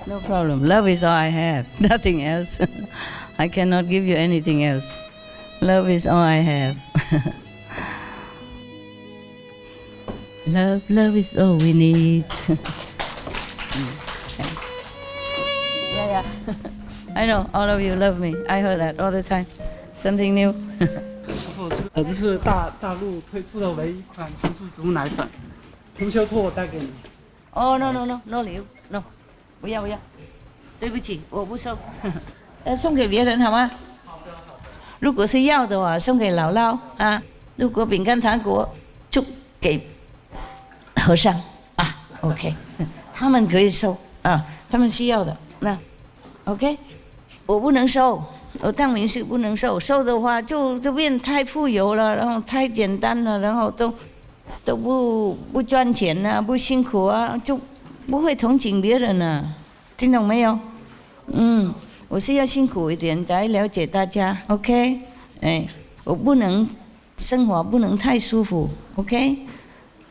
S5: 没 No problem. Love is all I have. Nothing else. I cannot give you anything else. Love is all I have. Love is all we need. Yeah. I know all of you love me. I heard that all the time. Something new.
S11: 师傅，这是大陆推出的唯一一款纯素植物奶粉，同修托我带给你。
S5: Oh no 礼物 no， 不要，对不起，我不收。送给别人好吗？如果是要的话，送给姥姥啊。如果饼干糖果就给和尚啊。OK， 他们可以收啊，他们需要的那 OK， 我不能收。我当明是不能收，收的话就变太富有了，然后太简单了，然后都不赚钱啊，不辛苦啊，就不会同情别人啊，听懂没有？我是要辛苦一点才了解大家 ，OK？ 我不能生活不能太舒服 ，OK？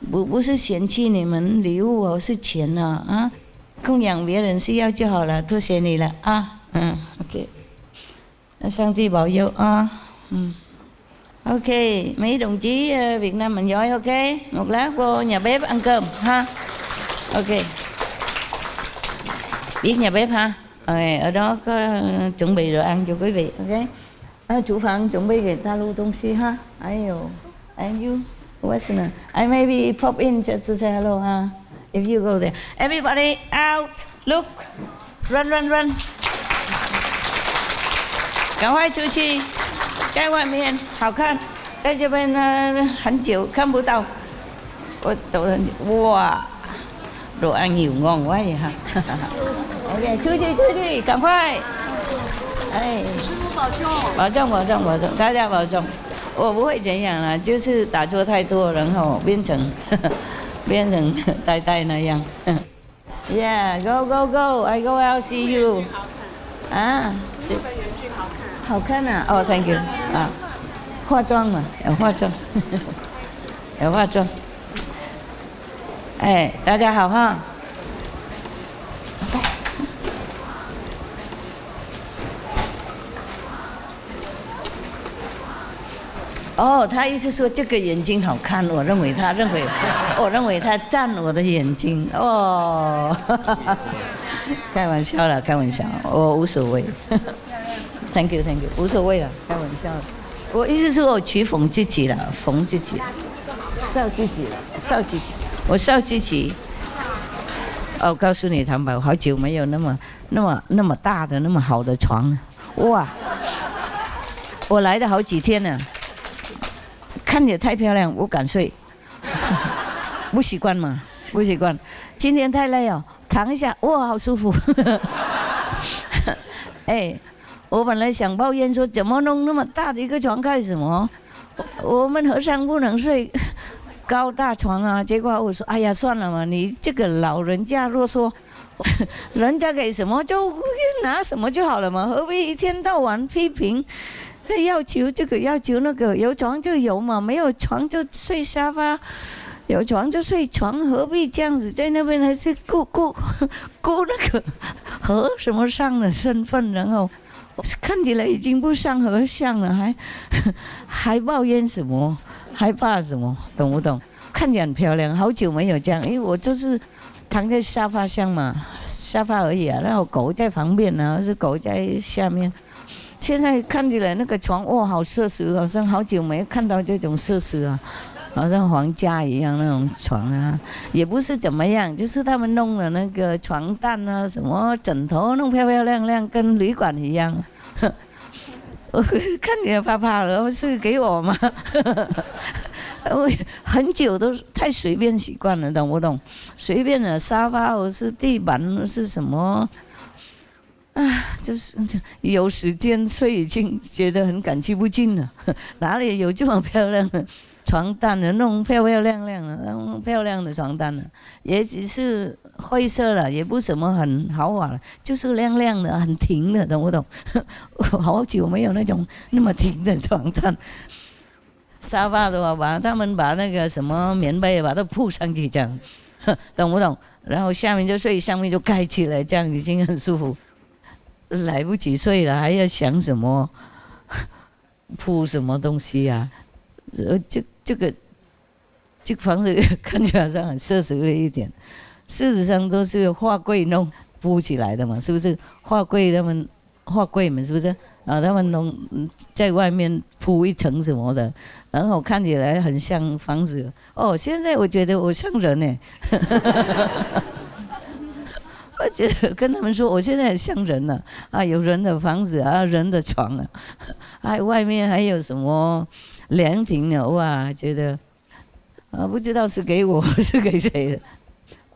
S5: 不是嫌弃你们礼物哦，是钱啊，供养别人需要就好了，多谢你了啊，OK。上帝bảo佑Ok, mấy đồng chí Việt Nam mình giỏi ok. Một lát vô nhà bếp ăn cơm ha. Ok. Biết nhà bếp ha. Ở đó có chuẩn bị đồ ăn cho quý vị ok. Chủ phận chuẩn bị给大陆东西哈。And you, Westerner. I maybe pop in just to say hello ha. If you go there. Everybody out. Look. Run. 赶快出去，在外面好看，在这边很久看不到。我走了，哇，đồ ăn nhiều ngon quá vậy ha. OK， 出去，赶快！师父保重，大家保重。我不会怎样啦，就是打坐太多，然后变成呆那样。Yeah, go, I go out see you. 啊。好看啊！哦 ，Thank you 啊，化妆嘛，有化妆，有化妆。大家好哈。哦，他意思说这个眼睛好看，我认为他赞我的眼睛哦。开玩笑，我无所谓。Thank you， 无所谓了，开玩笑。我意思是我取讽自己了，讽自己，笑自己了，我笑自己。我告诉你，谭宝，好久没有那么大的、那么好的床了，哇！我来了好几天了，看也太漂亮，不敢睡，不习惯嘛，不习惯。今天太累了，躺一下，哇，好舒服。我本来想抱怨说，怎么弄那么大的一个床干什么？我们和尚不能睡高大床啊。结果我说，哎呀，算了嘛，你这个老人家若说，人家给什么就拿什么就好了嘛，何必一天到晚批评，要求这个要求那个？有床就有嘛，没有床就睡沙发，有床就睡床，何必这样子？在那边还是顾那个和什么上的身份，然后。看起来已经不像和尚了，还抱怨什么，还怕什么，懂不懂？看起来很漂亮，好久没有这样，因为我就是躺在沙发上嘛，沙发而已啊，然后狗在旁边啊，是狗在下面。现在看起来那个床，哇，好奢侈，好像好久没看到这种奢侈啊，好像皇家一样那种床啊，也不是怎么样，就是他们弄的那个床单啊，什么枕头弄漂漂亮亮，跟旅馆一样。我看你怕怕的，是给我吗？我很久都太随便习惯了，懂不懂？随便的沙发或是地板是什么？就是有时间睡已经觉得很感激不尽了，哪里有这么漂亮的床单的，弄漂漂亮亮的，弄漂亮的床单的，也只是灰色了，也不什么很豪华了，就是亮亮的，很挺的，懂不懂？我好久没有那种那么挺的床单。沙发的话，他们把那个什么棉被把它铺上去，这样，懂不懂？然后下面就睡，上面就盖起来，这样已经很舒服。来不及睡了，还要想什么铺什么东西啊？这个房子看起来好像很奢侈了一点，事实上都是画柜弄铺起来的嘛，是不是？画柜们是不是？啊，他们弄在外面铺一层什么的，然后看起来很像房子。哦，现在我觉得我像人呢。我觉得跟他们说，我现在很像人了啊，有人的房子啊，人的床啊，还外面还有什么凉亭呢？哇，觉得啊，不知道是给我是给谁的。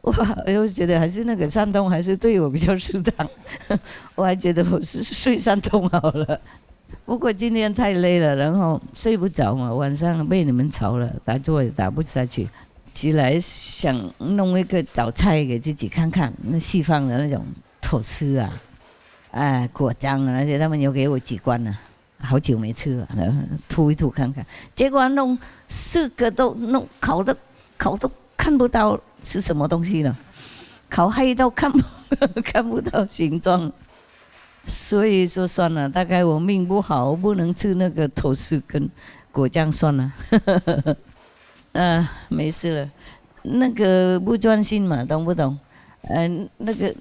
S5: 哇，我觉得还是那个山洞还是对我比较适当，我还觉得我是睡山洞好了。不过今天太累了，然后睡不着嘛，晚上被你们吵了，打坐也打不下去。起来想弄一个早菜给自己看看，那西方的那种吐司啊，果酱啊那些，他们有给我几罐了，好久没吃了，吐一吐看看。结果弄4个都弄烤都看不到是什么东西了，烤黑到看不到形状。所以说算了，大概我命不好，我不能吃那个吐司跟果酱，算了。没事了，那个不专心嘛，懂不懂？那个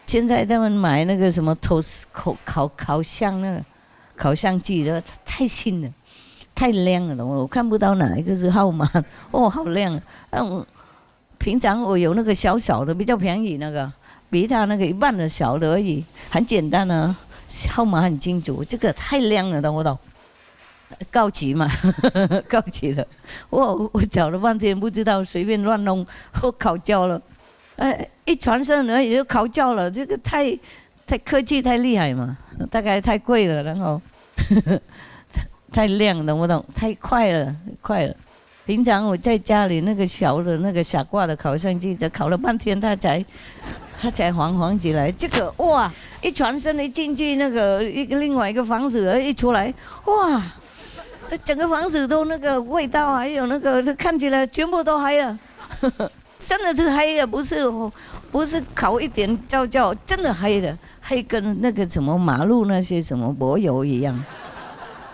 S5: 现在他们买那个什么烤箱那个烤箱机的太新了，太亮了，懂吗？我看不到哪一个是号码，哦，好亮。平常我有那个小小的比较便宜那个，比他那个一半的小的而已，很简单啊，号码很清楚。这个太亮了，懂不懂？高级嘛，高级的。我找了半天，不知道随便乱弄，我烤焦了。一传声而已就烤焦了，这个太科技太厉害嘛，大概太贵了，然后太亮，懂不懂？太快了。平常我在家里那个小的那个傻瓜的烤箱机，烤了半天，它才黄起来。这个哇，一传声一进去那个另外一个房子一出来，哇！这整个房子都那个味道，还有那个看起来全部都黑了，真的是黑了，不是烤一点焦，真的黑了，黑跟那个什么马路那些什么柏油一样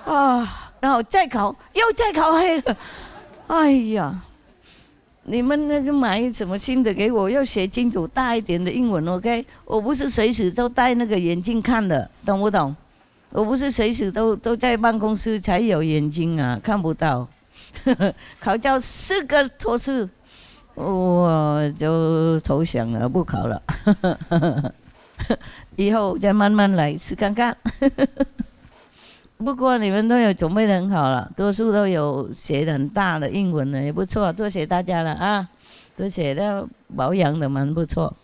S5: 啊，然后再烤黑了，哎呀，你们那个买什么新的给我，要写清楚大一点的英文 ，OK？ 我不是随时都戴那个眼镜看的，懂不懂？我不是随时都在办公室才有眼睛啊，看不到。考教4个托司，我就投降了，不考了。以后再慢慢来试看看。不过你们都有准备得很好了，多数都有写很大的英文了，也不错，多谢大家了啊，都写的保养的蛮不错。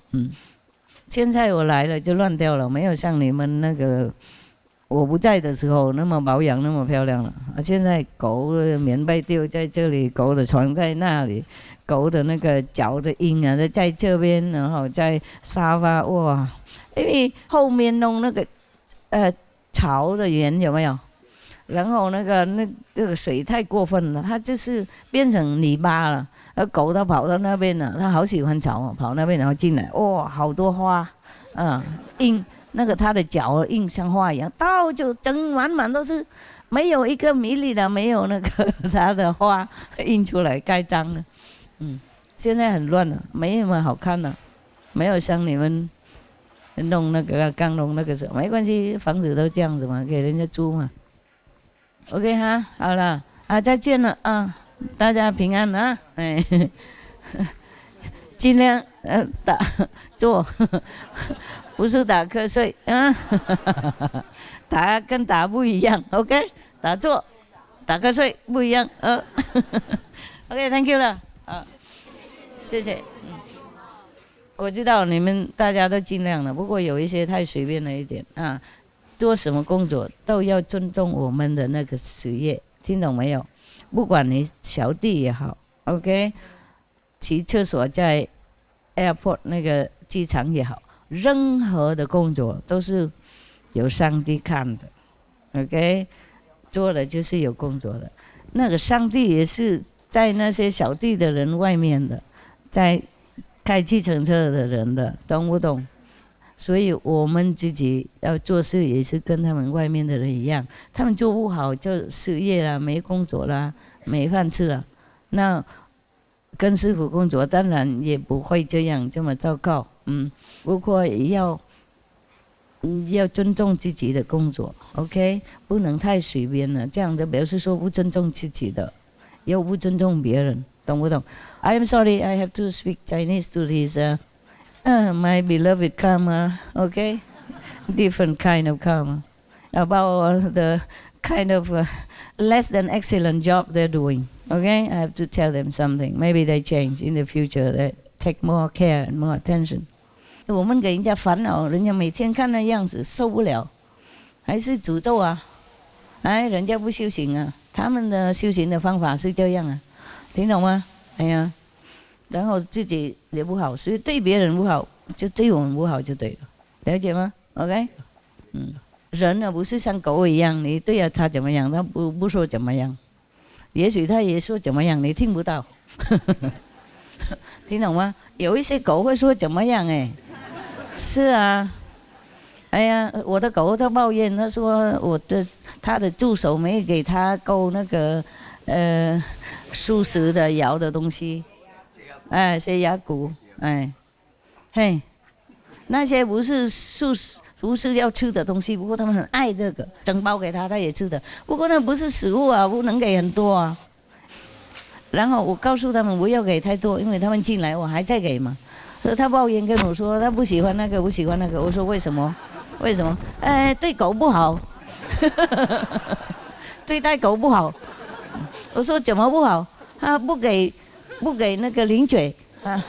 S5: 现在我来了就乱掉了，没有像你们那个。我不在的时候那么保养那么漂亮了，现在狗的棉被丢在这里，狗的床在那里，狗的那个脚的印啊在这边，然后在沙发，哇，因为后面弄那个槽的圆有没有？然后那个水太过分了，它就是变成泥巴了，狗它跑到那边了，它好喜欢草，跑那边然后进来，哇，好多花，印。那个他的脚印像花一样，到就整满都是，没有一个米粒的，没有那个他的花印出来，盖章了。现在很乱了，没那么好看了，没有像你们弄那个刚弄那个时候，没关系，房子都这样子嘛，给人家租嘛。OK 哈，好了啊，再见了啊，大家平安啊，尽量打坐。不是打瞌睡啊，打跟打不一样 ，OK？ 打坐、打瞌睡不一样OK，Thank you 了，谢谢。我知道你们大家都尽量了，不过有一些太随便了一点啊。做什么工作都要尊重我们的那个职业，听懂没有？不管你小弟也好 ，OK？ 骑厕所在 airport 那个机场也好。任何的工作都是有上帝看的 ，OK， 做的就是有工作的。那个上帝也是在那些小弟的人外面的，在开计程车的人的，懂不懂？所以我们自己要做事也是跟他们外面的人一样，他们做不好就失业了，没工作了，没饭吃了。那跟师父工作当然也不会这么糟糕，不过也要尊重自己的工作 ，OK， 不能太随便了，这样就表示说不尊重自己的，又不尊重别人，懂不懂 ？I am sorry, I have to speak Chinese to this. My beloved karma, okay? Different kind of karma. About the kind of less than excellent job they're doing, okay? I have to tell them something. Maybe they change in the future, they take more care and more attention. 我们给人家烦恼，人家每天看那样子受不了，还是诅咒啊！哎，人家不修行啊，他们的修行的方法是这样啊，听懂吗？哎呀。然后自己也不好，所以对别人不好，就对我们不好就对了，了解吗 ？OK， 人呢不是像狗一样，你对他怎么样，他不说怎么样，也许他也说怎么样，你听不到，听懂吗？有一些狗会说怎么样，是啊，哎呀，我的狗它抱怨，他说他的助手没给他够那个素食的摇的东西。血压骨，嘿，那些不是要吃的东西，不过他们很爱这个，整包给他，他也吃的。不过那不是食物啊，不能给很多啊。然后我告诉他们不要给太多，因为他们进来我还在给嘛。所以他抱怨跟我说他不喜欢那个，不喜欢那个。我说为什么？为什么？对狗不好，对待狗不好。我说怎么不好？他不给那个零嘴啊！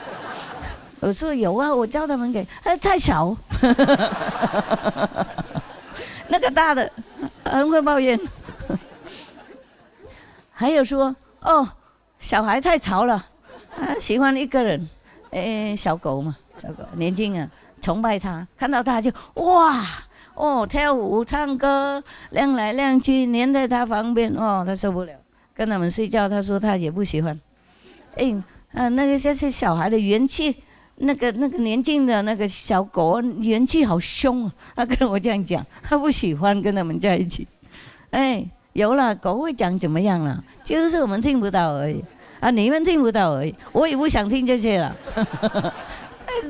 S5: 我说有啊，我教他们给，太小，那个大的很会抱怨。还有说小孩太吵了，喜欢一个人，小狗嘛，小狗年轻啊，崇拜他，看到他就哇跳舞唱歌，亮来亮去，黏在他旁边，他受不了，跟他们睡觉，他说他也不喜欢。那个些小孩的元气，那个年轻的那个小狗元气好凶啊！他跟我这样讲，他不喜欢跟他们在一起。有了狗会讲怎么样了，就是我们听不到而已啊，你们听不到而已。我也不想听这些了，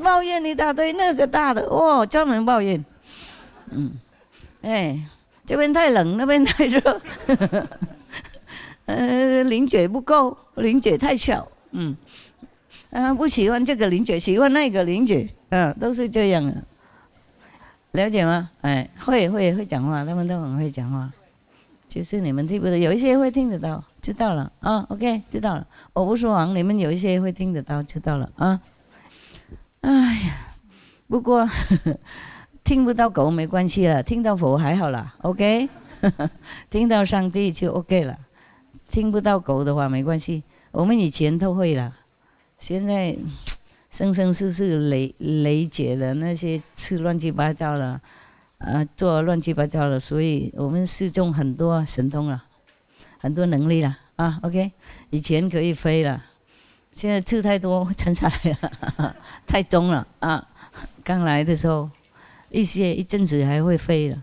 S5: 抱怨一大堆，那个大的专门抱怨。这边太冷，那边太热。零嘴不够，零嘴太小，不喜欢这个零嘴，喜欢那个零嘴，都是这样的，了解吗？会讲话，他们都很会讲话，就是你们听不到，有一些会听得到，知道了啊 ，OK， 知道了，我不说谎，你们有一些会听得到，知道了啊。哎呀，不过听不到狗没关系了，听到佛还好啦 ，OK， 听到上帝就 OK 了。听不到狗的话没关系，我们以前都会了，现在生生世世累解了那些吃乱七八糟了，做乱七八糟了，所以我们示众很多神通了，很多能力了啊 ，OK， 以前可以飞了，现在吃太多沉下来了，太重了啊，刚来的时候一阵子还会飞了，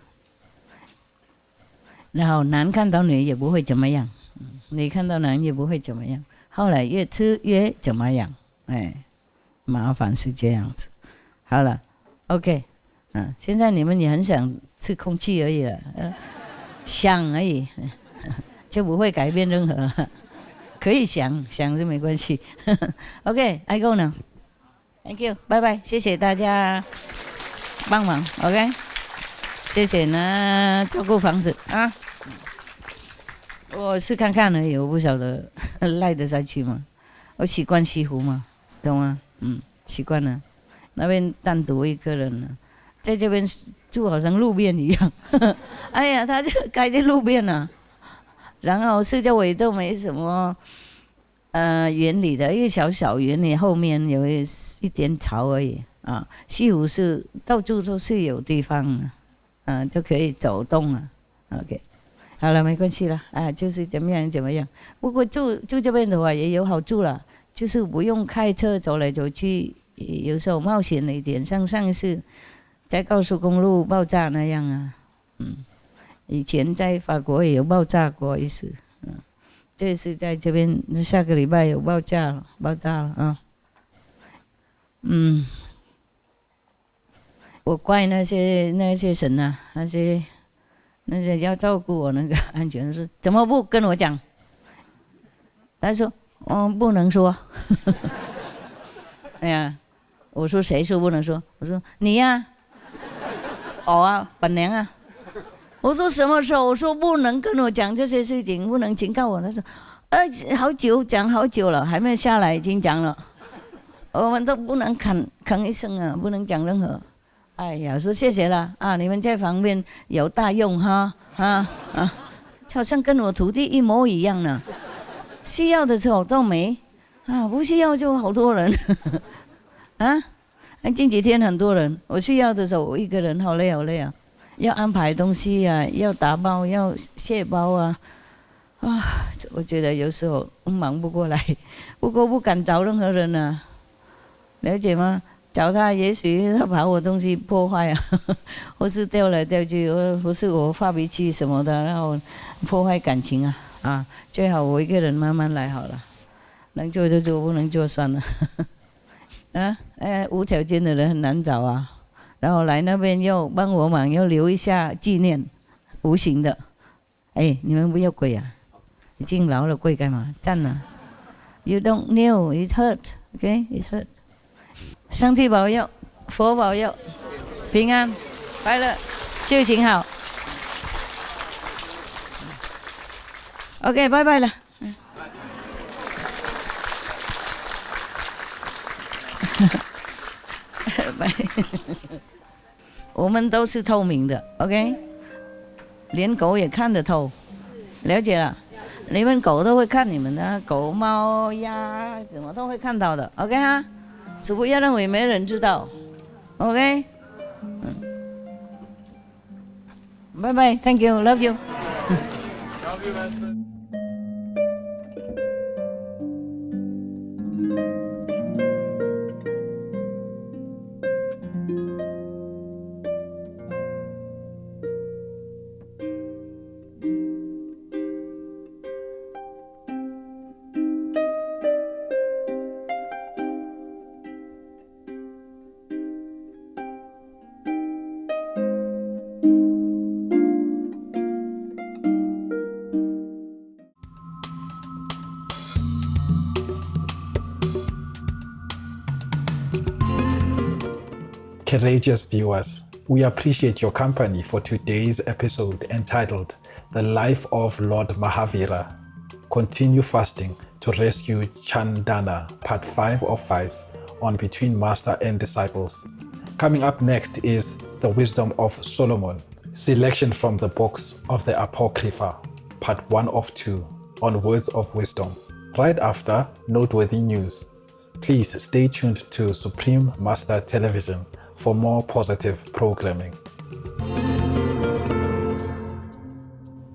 S5: 然后男看到女也不会怎么样。你看到男也不会怎么样，后来越吃越怎么样，麻烦是这样子。好了 ，OK， 现在你们也很想吃空气而已了，想而已，就不会改变任何了。可以想是没关系。OK，I go now，Thank you， 拜拜，谢谢大家帮忙 ，OK， 谢谢呢，照顾房子啊。我试看看而已，我不晓得赖得下去吗？我习惯西湖嘛，懂吗？习惯了。那边单独一个人了，在这边住好像路边一样。哎呀，他就盖在路边了。然后四周围都没什么园里的一个小园里，后面有一点草而已啊。西湖是到处都是有地方就可以走动了。OK。好了，没关系了就是怎么样。不过住这边的话也有好处了，就是不用开车走来走去，有时候冒险了一点，像上一次在高速公路爆炸那样啊，以前在法国也有爆炸过一次，这次在这边下个礼拜有爆炸了啊，我怪那些神啊，那些要照顾我那个安全是怎么不跟我讲？他说不能说。哎呀，我说谁说不能说？我说你呀，本娘啊。我说什么时候？我说不能跟我讲这些事情，不能警告我。他说，好久讲好久了，还没下来已经讲了，我们都不能吭一声啊，不能讲任何。哎呀，说谢谢了啊，你们这方面有大用哈好像跟我徒弟一模一样呢。需要的时候都没啊，不需要就好多人啊。近几天很多人，我需要的时候我一个人好累啊。要安排东西啊，要打包，要卸包啊，我觉得有时候忙不过来，不过不敢找任何人啊，了解吗？找他，也许他把我东西破坏啊，或是掉来掉去，或是我发脾气什么的，然后破坏感情啊，最好我一个人慢慢来好了，能做就做，不能做算了。无条件的人很难找啊。然后来那边又帮我忙，又留一下纪念，无形的。你们不要跪啊！已经老了跪干嘛？站了。You don't kneel, it hurt, okay? It hurt. 上帝保佑，佛保佑，平安，快乐，修行好。OK， 拜拜了。我们都是透明的 ，OK？ 连狗也看得透，了解了？你们狗都会看你们的，狗、猫、鸭怎么都会看到的 ，OK 哈？只不要认为没人知道 ，OK？ 拜拜 ，Thank you, love you。Love you, Master.
S12: Courageous viewers, we appreciate your company for today's episode entitled The Life of Lord Mahavira. Continue fasting to rescue Chandana, part 5 of 5 on Between Master and Disciples. Coming up next is The Wisdom of Solomon, selection from the books of the Apocrypha, part 1 of 2 on Words of Wisdom. Right after Noteworthy News. Please stay tuned to Supreme Master Television for more positive programming.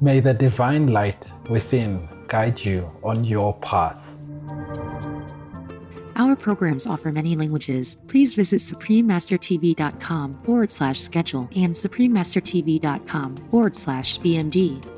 S12: May the divine light within guide you on your path.
S13: Our programs offer many languages. Please visit suprememastertv.com/schedule and suprememastertv.com/BMD.